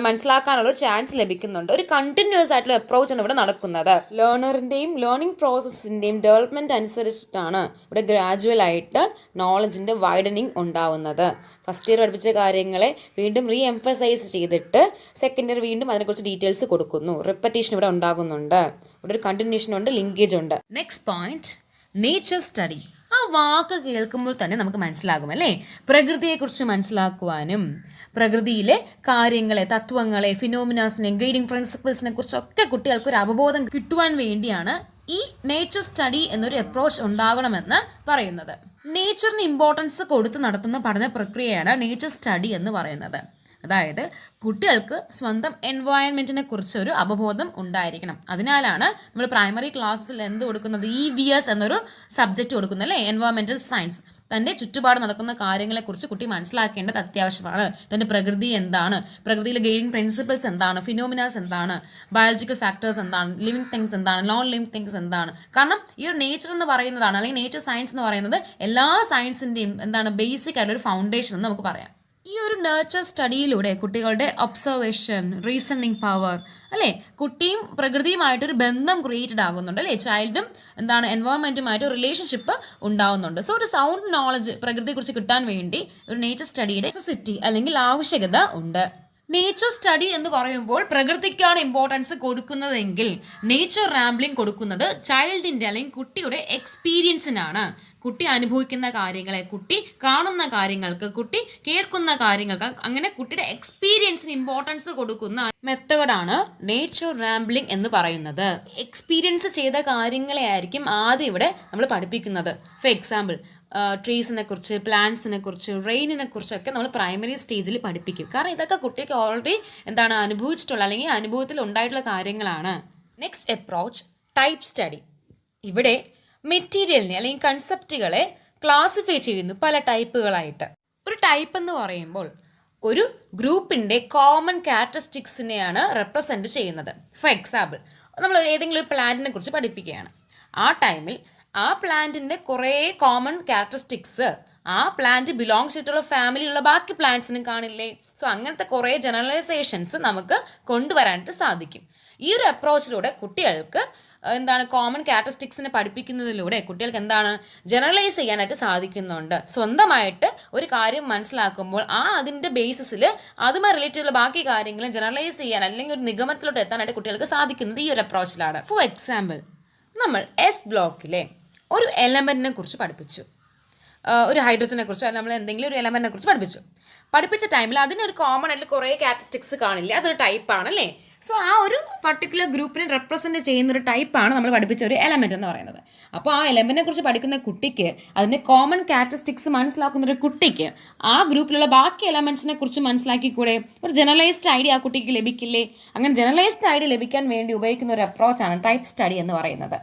മനസ്സിലാക്കാനുള്ള ഒരു ചാൻസ് ലഭിക്കുന്നുണ്ട്. ഒരു കണ്ടിന്യൂസ് ആയിട്ടുള്ള അപ്രോച്ചാണ് ഇവിടെ നടക്കുന്നത്. ലേണറിൻ്റെയും ലേണിംഗ് പ്രോസസ്സിൻ്റെയും ഡെവലപ്മെൻറ്റ് അനുസരിച്ചിട്ടാണ് ഇവിടെ ഗ്രാജുവൽ ആയിട്ട് നോളജിൻ്റെ വൈഡനിങ് ഉണ്ടാവുന്നത്. ഫസ്റ്റ് ഇയർ പഠിപ്പിച്ച കാര്യങ്ങളെ വീണ്ടും എംഫസൈസ് ചെയ്തിട്ട് സെക്കൻഡ് ഇയർ വീണ്ടും അതിനെക്കുറിച്ച് ഡീറ്റെയിൽസ് കൊടുക്കുന്നു. റിപ്പറ്റീഷൻ ഇവിടെ ഉണ്ടാകുന്നുണ്ട്. ഇവിടെ ഒരു കണ്ടിന്യൂഷൻ ഉണ്ട്, ലിങ്കേജ് ഉണ്ട്. Next point, nature study. ആ വാക്ക് കേൾക്കുമ്പോൾ തന്നെ നമുക്ക് മനസ്സിലാകും അല്ലേ, പ്രകൃതിയെക്കുറിച്ച് മനസ്സിലാക്കുവാനും പ്രകൃതിയിലെ കാര്യങ്ങളെ, തത്വങ്ങളെ, ഫിനോമിനാസിനെ, ഗൈഡിങ് പ്രിൻസിപ്പിൾസിനെ കുറിച്ചൊക്കെ കുട്ടികൾക്ക് ഒരു അവബോധം കിട്ടുവാൻ വേണ്ടിയാണ് ഈ നേച്ചർ സ്റ്റഡി എന്നൊരു അപ്രോച്ച് ഉണ്ടാകണമെന്ന് പറയുന്നത്. നേച്ചറിന് ഇമ്പോർട്ടൻസ് കൊടുത്ത് നടത്തുന്ന പഠന പ്രക്രിയയാണ് നേച്ചർ സ്റ്റഡി എന്ന് പറയുന്നത്. അതായത് കുട്ടികൾക്ക് സ്വന്തം എൻവയോൺമെൻറ്റിനെ കുറിച്ച് ഒരു അവബോധം ഉണ്ടായിരിക്കണം. അതിനാലാണ് നമ്മൾ പ്രൈമറി ക്ലാസ്സിൽ എന്ത് കൊടുക്കുന്നത്, EVS എന്നൊരു സബ്ജക്റ്റ് കൊടുക്കുന്നത് അല്ലേ, എൻവയോൺമെൻറ്റൽ സയൻസ്.
തൻ്റെ ചുറ്റുപാട് നടക്കുന്ന കാര്യങ്ങളെക്കുറിച്ച് കുട്ടി മനസ്സിലാക്കേണ്ടത് അത്യാവശ്യമാണ്. തൻ്റെ പ്രകൃതി എന്താണ്, പ്രകൃതിയിലെ ഗൈഡിങ് പ്രിൻസിപ്പിൾസ് എന്താണ്, ഫിനോമിനാസ് എന്താണ്, ബയോളജിക്കൽ ഫാക്ടേഴ്സ് എന്താണ്, ലിവിങ് തിങ്സ് എന്താണ്, നോൺ ലിവിങ് തിങ്സ് എന്താണ്. കാരണം ഈ ഒരു നേച്ചർ എന്ന് പറയുന്നതാണ്, അല്ലെങ്കിൽ നേച്ചർ സയൻസ് എന്ന് പറയുന്നത് എല്ലാ സയൻസിൻ്റെയും എന്താണ് ബേസിക് ആയിട്ടുള്ള ഒരു ഫൗണ്ടേഷൻ എന്ന് നമുക്ക് പറയാം. ഈ ഒരു നേച്ചർ സ്റ്റഡിയിലൂടെ കുട്ടികളുടെ ഒബ്സർവേഷൻ, റീസണിങ് പവർ, അല്ലേ, കുട്ടിയും പ്രകൃതിയുമായിട്ടൊരു ബന്ധം ക്രിയേറ്റഡ് ആകുന്നുണ്ട്, അല്ലേ, ചൈൽഡും എന്താണ് എൻവയോൺമെൻറ്റുമായിട്ട് ഒരു റിലേഷൻഷിപ്പ് ഉണ്ടാവുന്നുണ്ട്. സോ ഒരു സൗണ്ട് നോളജ് പ്രകൃതിയെക്കുറിച്ച് കിട്ടാൻ വേണ്ടി ഒരു നേച്ചർ സ്റ്റഡിയുടെ നെസസിറ്റി അല്ലെങ്കിൽ ആവശ്യകത ഉണ്ട്. നേച്ചർ സ്റ്റഡി എന്ന് പറയുമ്പോൾ പ്രകൃതിക്കാണ് ഇമ്പോർട്ടൻസ് കൊടുക്കുന്നതെങ്കിൽ നേച്ചർ റാംബ്ലിംഗ് കൊടുക്കുന്നത് ചൈൽഡിൻ്റെ അല്ലെങ്കിൽ കുട്ടിയുടെ എക്സ്പീരിയൻസിനാണ്. കുട്ടി അനുഭവിക്കുന്ന കാര്യങ്ങളെ, കുട്ടി കാണുന്ന കാര്യങ്ങൾക്ക്, കുട്ടി കേൾക്കുന്ന കാര്യങ്ങൾക്ക്, അങ്ങനെ കുട്ടിയുടെ എക്സ്പീരിയൻസിന് ഇമ്പോർട്ടൻസ് കൊടുക്കുന്ന മെത്തേഡാണ് നേച്ചർ റാംബ്ലിംഗ് എന്ന് പറയുന്നത്. എക്സ്പീരിയൻസ് ചെയ്ത കാര്യങ്ങളെ ആയിരിക്കും ആദ്യം ഇവിടെ നമ്മൾ പഠിപ്പിക്കുന്നത്. ഫോർ എക്സാമ്പിൾ ട്രീസിനെ കുറിച്ച്, പ്ലാന്റ്സിനെ കുറിച്ച്, റെയിനിനെ കുറിച്ചൊക്കെ നമ്മൾ പ്രൈമറി സ്റ്റേജിൽ പഠിപ്പിക്കും. കാരണം ഇതൊക്കെ കുട്ടിക്ക് ഓൾറെഡി എന്താണ് അനുഭവിച്ചിട്ടുള്ള അല്ലെങ്കിൽ അനുഭവത്തിൽ ഉണ്ടായിട്ടുള്ള കാര്യങ്ങളാണ്. Next approach type study. ഇവിടെ മെറ്റീരിയലിനെ അല്ലെങ്കിൽ കൺസെപ്റ്റുകളെ ക്ലാസിഫൈ ചെയ്യുന്നു പല ടൈപ്പുകളായിട്ട്. ഒരു ടൈപ്പ് എന്ന് പറയുമ്പോൾ ഒരു ഗ്രൂപ്പിൻ്റെ കോമൺ ക്യാരക്ടറിസ്റ്റിക്സിനെയാണ് റെപ്രസെൻറ്റ് ചെയ്യുന്നത്. ഫോർ എക്സാമ്പിൾ നമ്മൾ ഏതെങ്കിലും ഒരു പ്ലാന്റിനെ കുറിച്ച് പഠിപ്പിക്കുകയാണ്. ആ ടൈമിൽ ആ പ്ലാന്റിൻ്റെ കുറേ കോമൺ ക്യാരക്ടറിസ്റ്റിക്സ് ആ പ്ലാന്റ് ബിലോങ്സ് ചെയ്തിട്ടുള്ള ഫാമിലിയുള്ള ബാക്കി പ്ലാന്റ്സിനും കാണില്ലേ? സോ അങ്ങനത്തെ കുറേ ജനറലൈസേഷൻസ് നമുക്ക് കൊണ്ടുവരാനായിട്ട് സാധിക്കും. ഈ ഒരു അപ്രോച്ചിലൂടെ കുട്ടികൾക്ക് എന്താണ് കോമൺ ക്യാരക്ടറിസ്റ്റിക്സിനെ പഠിപ്പിക്കുന്നതിലൂടെ കുട്ടികൾക്ക് എന്താണ് ജനറലൈസ് ചെയ്യാനായിട്ട് സാധിക്കുന്നുണ്ട്. സ്വന്തമായിട്ട് ഒരു കാര്യം മനസ്സിലാക്കുമ്പോൾ അതിൻ്റെ ബേസിസിൽ അതുമായി റിലേറ്റ് ചെയ്തുള്ള ബാക്കി കാര്യങ്ങളും ജനറലൈസ് ചെയ്യാൻ അല്ലെങ്കിൽ ഒരു നിഗമനത്തിലോട്ട് എത്താനായിട്ട് കുട്ടികൾക്ക് സാധിക്കുന്നത് ഈ ഒരു അപ്രോച്ചിലാണ്. ഫോർ എക്സാമ്പിൾ നമ്മൾ എസ് ബ്ലോക്കിലെ ഒരു എലമെൻറ്റിനെ കുറിച്ച് പഠിപ്പിച്ചു, ഒരു ഹൈഡ്രജനെ കുറിച്ചോ നമ്മൾ എന്തെങ്കിലും ഒരു എലമെൻറ്റിനെ കുറിച്ച് പഠിപ്പിച്ച ടൈമിൽ അതിനൊരു കോമൺ ആയിട്ട് കുറേ ക്യാരക്ടറിസ്റ്റിക്സ് കാണില്ലേ? അതൊരു ടൈപ്പാണല്ലേ. സോ ആ ഒരു പർട്ടിക്കുലർ ഗ്രൂപ്പിനെ റെപ്രസെൻറ്റ് ചെയ്യുന്നൊരു ടൈപ്പാണ് നമ്മൾ പഠിപ്പിച്ച ഒരു എലമെൻറ്റ് എന്ന് പറയുന്നത്. അപ്പോൾ ആ എലമെൻറ്റിനെ കുറിച്ച് പഠിക്കുന്ന കുട്ടിക്ക് അതിൻ്റെ കോമൺ ക്യാരക്ടറിസ്റ്റിക്സ് മനസ്സിലാക്കുന്ന ഒരു കുട്ടിക്ക് ആ ഗ്രൂപ്പിലുള്ള ബാക്കി എലമെൻറ്റ്സിനെ കുറിച്ച് മനസ്സിലാക്കിക്കൂടെ? ഒരു ജനറലൈസ്ഡ് ഐഡിയ ആ കുട്ടിക്ക് ലഭിക്കില്ലേ? അങ്ങനെ ജനറലൈസ്ഡ് ഐഡിയ ലഭിക്കാൻ വേണ്ടി ഉപയോഗിക്കുന്ന ഒരു അപ്രോച്ചാണ് ടൈപ്പ് സ്റ്റഡി എന്ന് പറയുന്നത്.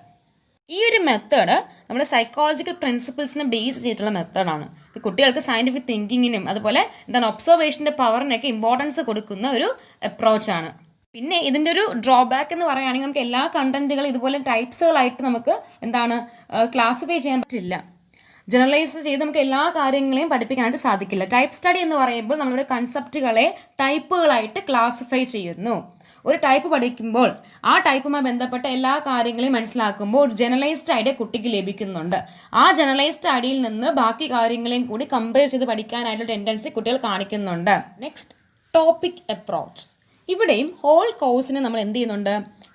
ഈ ഒരു മെത്തേഡ് നമ്മുടെ സൈക്കോളജിക്കൽ പ്രിൻസിപ്പിൾസിനെ ബേസ് ചെയ്തിട്ടുള്ള മെത്തേഡാണ്. ഇത് കുട്ടികൾക്ക് സയൻറ്റിഫിക് തിങ്കിങ്ങിനും അതുപോലെ എന്താണ് ഒബ്സർവേഷൻ്റെ പവറിനൊക്കെ ഇമ്പോർട്ടൻസ് കൊടുക്കുന്ന ഒരു അപ്രോച്ചാണ്. പിന്നെ ഇതിൻ്റെ ഒരു ഡ്രോബാക്ക് എന്ന് പറയുകയാണെങ്കിൽ നമുക്ക് എല്ലാ കണ്ടന്റുകളും ഇതുപോലെ ടൈപ്സുകളായിട്ട് നമുക്ക് എന്താണ് ക്ലാസിഫൈ ചെയ്യാൻ പറ്റില്ല. ജനറലൈസ് ചെയ്ത് നമുക്ക് എല്ലാ കാര്യങ്ങളെയും പഠിപ്പിക്കാനായിട്ട് സാധിക്കില്ല. ടൈപ്പ് സ്റ്റഡി എന്ന് പറയുമ്പോൾ നമ്മുടെ കൺസെപ്റ്റുകളെ ടൈപ്പുകളായിട്ട് ക്ലാസിഫൈ ചെയ്യുന്നു. ഒരു ടൈപ്പ് പഠിക്കുമ്പോൾ ആ ടൈപ്പുമായി ബന്ധപ്പെട്ട എല്ലാ കാര്യങ്ങളെയും മനസ്സിലാക്കുമ്പോൾ ഒരു ജനറലൈസ്ഡ് ഐഡിയ കുട്ടിക്ക് ലഭിക്കുന്നുണ്ട്. ആ ജനറലൈസ്ഡ് ഐഡിയയിൽ നിന്ന് ബാക്കി കാര്യങ്ങളെയും കൂടി കമ്പയർ ചെയ്ത് പഠിക്കാനായിട്ടുള്ള ടെൻഡൻസി കുട്ടികൾ കാണിക്കുന്നുണ്ട്. Next topic approach. ഇവിടെയും ഹോൾ കോഴ്സിനെ നമ്മൾ എന്ത് ചെയ്യുന്നുണ്ട്?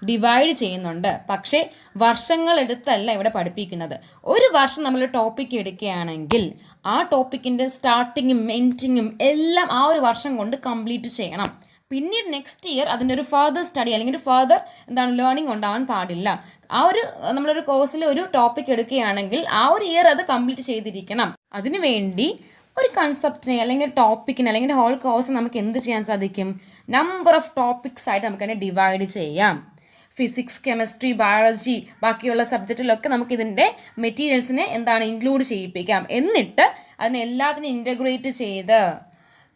ഡിവൈഡ് ചെയ്യുന്നുണ്ട്. പക്ഷേ വർഷങ്ങളെടുത്തല്ല ഇവിടെ പഠിപ്പിക്കുന്നത്. ഒരു വർഷം നമ്മൾ ടോപ്പിക് എടുക്കുകയാണെങ്കിൽ ആ ടോപ്പിക്കിൻ്റെ സ്റ്റാർട്ടിങ്ങും എൻഡിങ്ങും എല്ലാം ആ ഒരു വർഷം കൊണ്ട് കംപ്ലീറ്റ് ചെയ്യണം. പിന്നീട് നെക്സ്റ്റ് ഇയർ അതിൻ്റെ ഒരു ഫർദർ സ്റ്റഡി അല്ലെങ്കിൽ ഒരു ഫർദർ ലേണിംഗ് ഉണ്ടാവാൻ പാടില്ല. ആ ഒരു നമ്മളൊരു കോഴ്സിൽ ഒരു ടോപ്പിക് എടുക്കുകയാണെങ്കിൽ ആ ഒരു ഇയർ അത് കംപ്ലീറ്റ് ചെയ്തിരിക്കണം. അതിനുവേണ്ടി ഒരു കൺസെപ്റ്റിനെ അല്ലെങ്കിൽ ടോപ്പിക്കിനെ അല്ലെങ്കിൽ ഹോൾ കോഴ്സ് നമുക്ക് എന്ത് ചെയ്യാൻ സാധിക്കും? നമ്പർ ഓഫ് ടോപ്പിക്സ് ആയിട്ട് നമുക്ക് തന്നെ ഡിവൈഡ് ചെയ്യാം. ഫിസിക്സ്, കെമിസ്ട്രി, ബയോളജി, ബാക്കിയുള്ള സബ്ജക്റ്റിലൊക്കെ നമുക്ക് ഇതിൻ്റെ മെറ്റീരിയൽസിനെ ഇൻക്ലൂഡ് ചെയ്യിപ്പിക്കാം. എന്നിട്ട് അതിനെല്ലാത്തിനും ഇൻ്റഗ്രേറ്റ് ചെയ്ത്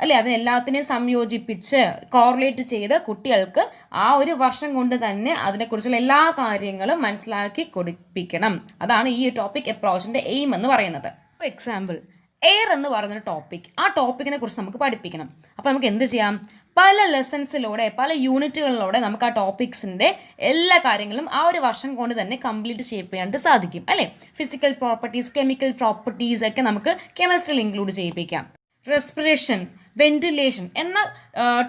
അതിനെല്ലാത്തിനെയും സംയോജിപ്പിച്ച് കോറിലേറ്റ് ചെയ്ത് കുട്ടികൾക്ക് ആ ഒരു വർഷം കൊണ്ട് തന്നെ അതിനെക്കുറിച്ചുള്ള എല്ലാ കാര്യങ്ങളും മനസ്സിലാക്കി കൊടുപ്പിക്കണം. അതാണ് ഈ ടോപ്പിക് അപ്രോച്ചിൻ്റെ എയിം എന്ന് പറയുന്നത്. ഫോർ എക്സാമ്പിൾ എയർ എന്ന് പറയുന്ന ടോപ്പിക്, ആ ടോപ്പിക്കിനെ കുറിച്ച് നമുക്ക് പഠിപ്പിക്കണം. അപ്പോൾ നമുക്ക് എന്ത് ചെയ്യാം? പല ലെസൺസിലൂടെ പല യൂണിറ്റുകളിലൂടെ നമുക്ക് ആ ടോപ്പിക്സിൻ്റെ എല്ലാ കാര്യങ്ങളും ആ ഒരു വർഷം കൊണ്ട് തന്നെ കംപ്ലീറ്റ് ചെയ്യിപ്പിക്കാനായിട്ട് സാധിക്കും, അല്ലേ? ഫിസിക്കൽ പ്രോപ്പർട്ടീസ്, കെമിക്കൽ പ്രോപ്പർട്ടീസ് ഒക്കെ നമുക്ക് കെമിസ്ട്രിയിൽ ഇൻക്ലൂഡ് ചെയ്യിപ്പിക്കാം. റെസ്പിറേഷൻ, വെന്റിലേഷൻ എന്ന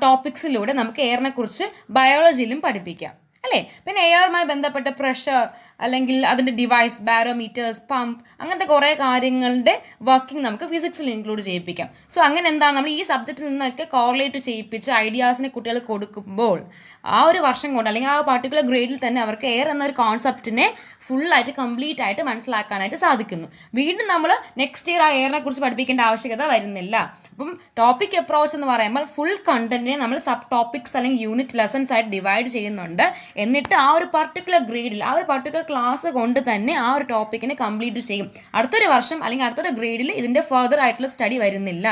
ടോപ്പിക്സിലൂടെ നമുക്ക് എയറിനെ കുറിച്ച് ബയോളജിയിലും പഠിപ്പിക്കാം, അല്ലേ? പിന്നെ എയറുമായി ബന്ധപ്പെട്ട പ്രഷർ അല്ലെങ്കിൽ അതിൻ്റെ ഡിവൈസ്, ബാരോമീറ്റേഴ്സ്, പമ്പ്, അങ്ങനത്തെ കുറേ കാര്യങ്ങളുടെ വർക്കിംഗ് നമുക്ക് ഫിസിക്സിൽ ഇൻക്ലൂഡ് ചെയ്യിപ്പിക്കാം. സോ അങ്ങനെ നമ്മൾ ഈ സബ്ജക്റ്റിൽ നിന്നൊക്കെ കോറിലേറ്റ് ചെയ്യിപ്പിച്ച് ഐഡിയാസിനെ കുട്ടികൾ കൊടുക്കുമ്പോൾ ആ ഒരു വർഷം കൊണ്ട് അല്ലെങ്കിൽ ആ പർട്ടിക്കുലർ ഗ്രേഡിൽ തന്നെ അവർക്ക് എയർ എന്നൊരു കോൺസെപ്റ്റിനെ ഫുള്ളായിട്ട് കംപ്ലീറ്റ് ആയിട്ട് മനസ്സിലാക്കാനായിട്ട് സാധിക്കുന്നു. വീണ്ടും നമ്മൾ നെക്സ്റ്റ് ഇയർ ആ എയറിനെ കുറിച്ച് പഠിപ്പിക്കേണ്ട ആവശ്യകത വരുന്നില്ല. അപ്പം ടോപ്പിക് അപ്രോച്ച് എന്ന് പറയുമ്പോൾ ഫുൾ കണ്ടന്റിനെ നമ്മൾ സബ് ടോപ്പിക്സ് അല്ലെങ്കിൽ യൂണിറ്റ് ലെസൺസ് ആയിട്ട് ഡിവൈഡ് ചെയ്യുന്നുണ്ട്. എന്നിട്ട് ആ ഒരു പർട്ടിക്കുലർ ഗ്രേഡിൽ ആ ഒരു പർട്ടിക്കുലർ ക്ലാസ് കൊണ്ട് തന്നെ ആ ഒരു ടോപ്പിക്കിനെ കംപ്ലീറ്റ് ചെയ്യും. അടുത്തൊരു വർഷം അല്ലെങ്കിൽ അടുത്തൊരു ഗ്രേഡിൽ ഇതിൻ്റെ ഫർദർ ആയിട്ടുള്ള സ്റ്റഡി വരുന്നില്ല.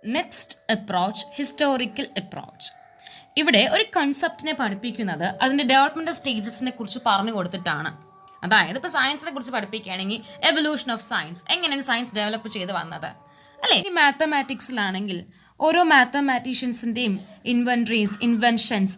Next approach historical approach. ഇവിടെ ഒരു കൺസെപ്റ്റിനെ പഠിപ്പിക്കുന്നത് അതിൻ്റെ ഡെവലപ്മെൻറ്റ് സ്റ്റേജസിനെ കുറിച്ച് പറഞ്ഞു കൊടുത്തിട്ടാണ്. അതായത് ഇപ്പോൾ സയൻസിനെ കുറിച്ച് പഠിപ്പിക്കുകയാണെങ്കിൽ എവല്യൂഷൻ ഓഫ് സയൻസ്, എങ്ങനെയാണ് സയൻസ് ഡെവലപ്പ് ചെയ്ത് വന്നത് അല്ലേ. ഈ മാത്തമാറ്റിക്സിലാണെങ്കിൽ ഓരോ മാത്തമാറ്റീഷ്യൻസിൻ്റെയും ഇൻവെൻഷൻസ്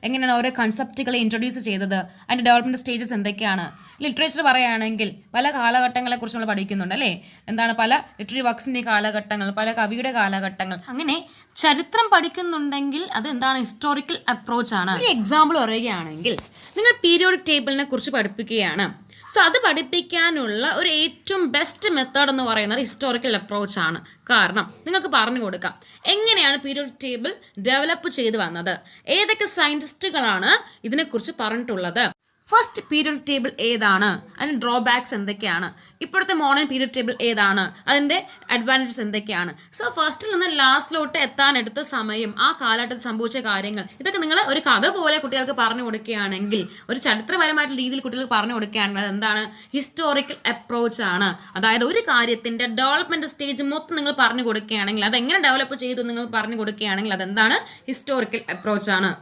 എങ്ങനെയാണ് ഓരോ കൺസെപ്റ്റുകളെ ഇൻട്രൊഡ്യൂസ് ചെയ്തത്, അതിൻ്റെ ഡെവലപ്മെൻറ്റ് സ്റ്റേജസ് എന്തൊക്കെയാണ്. ലിറ്ററേച്ചർ പറയുകയാണെങ്കിൽ പല കാലഘട്ടങ്ങളെക്കുറിച്ച് നമ്മൾ പഠിക്കുന്നുണ്ട് അല്ലേ. എന്താണ് പല ലിറ്റററി വർക്സിൻ്റെ കാലഘട്ടങ്ങൾ, പല കവിയുടെ കാലഘട്ടങ്ങൾ. അങ്ങനെ ചരിത്രം പഠിക്കുന്നുണ്ടെങ്കിൽ അത് എന്താണ് ഹിസ്റ്റോറിക്കൽ അപ്രോച്ച് ആണ്. ഒരു എക്സാമ്പിൾ പറയുകയാണെങ്കിൽ നിങ്ങൾ പീരിയോഡിക് ടേബിളിനെ കുറിച്ച് പഠിപ്പിക്കുകയാണ്. സോ അത് പഠിപ്പിക്കാനുള്ള ഒരു ഏറ്റവും ബെസ്റ്റ് മെത്തേഡ് എന്ന് പറയുന്നത് ഹിസ്റ്റോറിക്കൽ അപ്രോച്ച് ആണ്. കാരണം നിങ്ങൾക്ക് പറഞ്ഞു കൊടുക്കാം എങ്ങനെയാണ് പീരിയോഡിക് ടേബിൾ ഡെവലപ്പ് ചെയ്ത് വന്നത്, ഏതൊക്കെ സയൻറ്റിസ്റ്റുകളാണ് ഇതിനെക്കുറിച്ച് പറഞ്ഞിട്ടുള്ളത്, ഫസ്റ്റ് പീരിയോഡിക് ടേബിൾ ഏതാണ്, അതിൻ്റെ ഡ്രോബാക്സ് എന്തൊക്കെയാണ്, ഇപ്പോഴത്തെ മോഡേൺ പീരിയോഡിക് ടേബിൾ ഏതാണ്, അതിൻ്റെ അഡ്വാൻറ്റേജസ് എന്തൊക്കെയാണ്. സോ ഫസ്റ്റിൽ നിന്ന് ലാസ്റ്റിലോട്ട് എത്താനെടുത്ത സമയം, ആ കാലഘട്ടത്തിൽ സംഭവിച്ച കാര്യങ്ങൾ, ഇതൊക്കെ നിങ്ങൾ ഒരു കഥ പോലെ കുട്ടികൾക്ക് പറഞ്ഞു കൊടുക്കുകയാണെങ്കിൽ, ഒരു ചരിത്രപരമായിട്ടുള്ള രീതിയിൽ കുട്ടികൾക്ക് പറഞ്ഞു കൊടുക്കുകയാണെങ്കിൽ അതെന്താണ് ഹിസ്റ്റോറിക്കൽ അപ്രോച്ച് ആണ്. അതായത് ഒരു കാര്യത്തിൻ്റെ ഡെവലപ്മെൻറ്റ് സ്റ്റേജ് മൊത്തം നിങ്ങൾ പറഞ്ഞു കൊടുക്കുകയാണെങ്കിൽ, അതെങ്ങനെ ഡെവലപ്പ് ചെയ്തു നിങ്ങൾ പറഞ്ഞു കൊടുക്കുകയാണെങ്കിൽ അതെന്താണ് ഹിസ്റ്റോറിക്കൽ അപ്രോച്ച് ആണ്.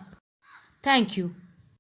Thank you.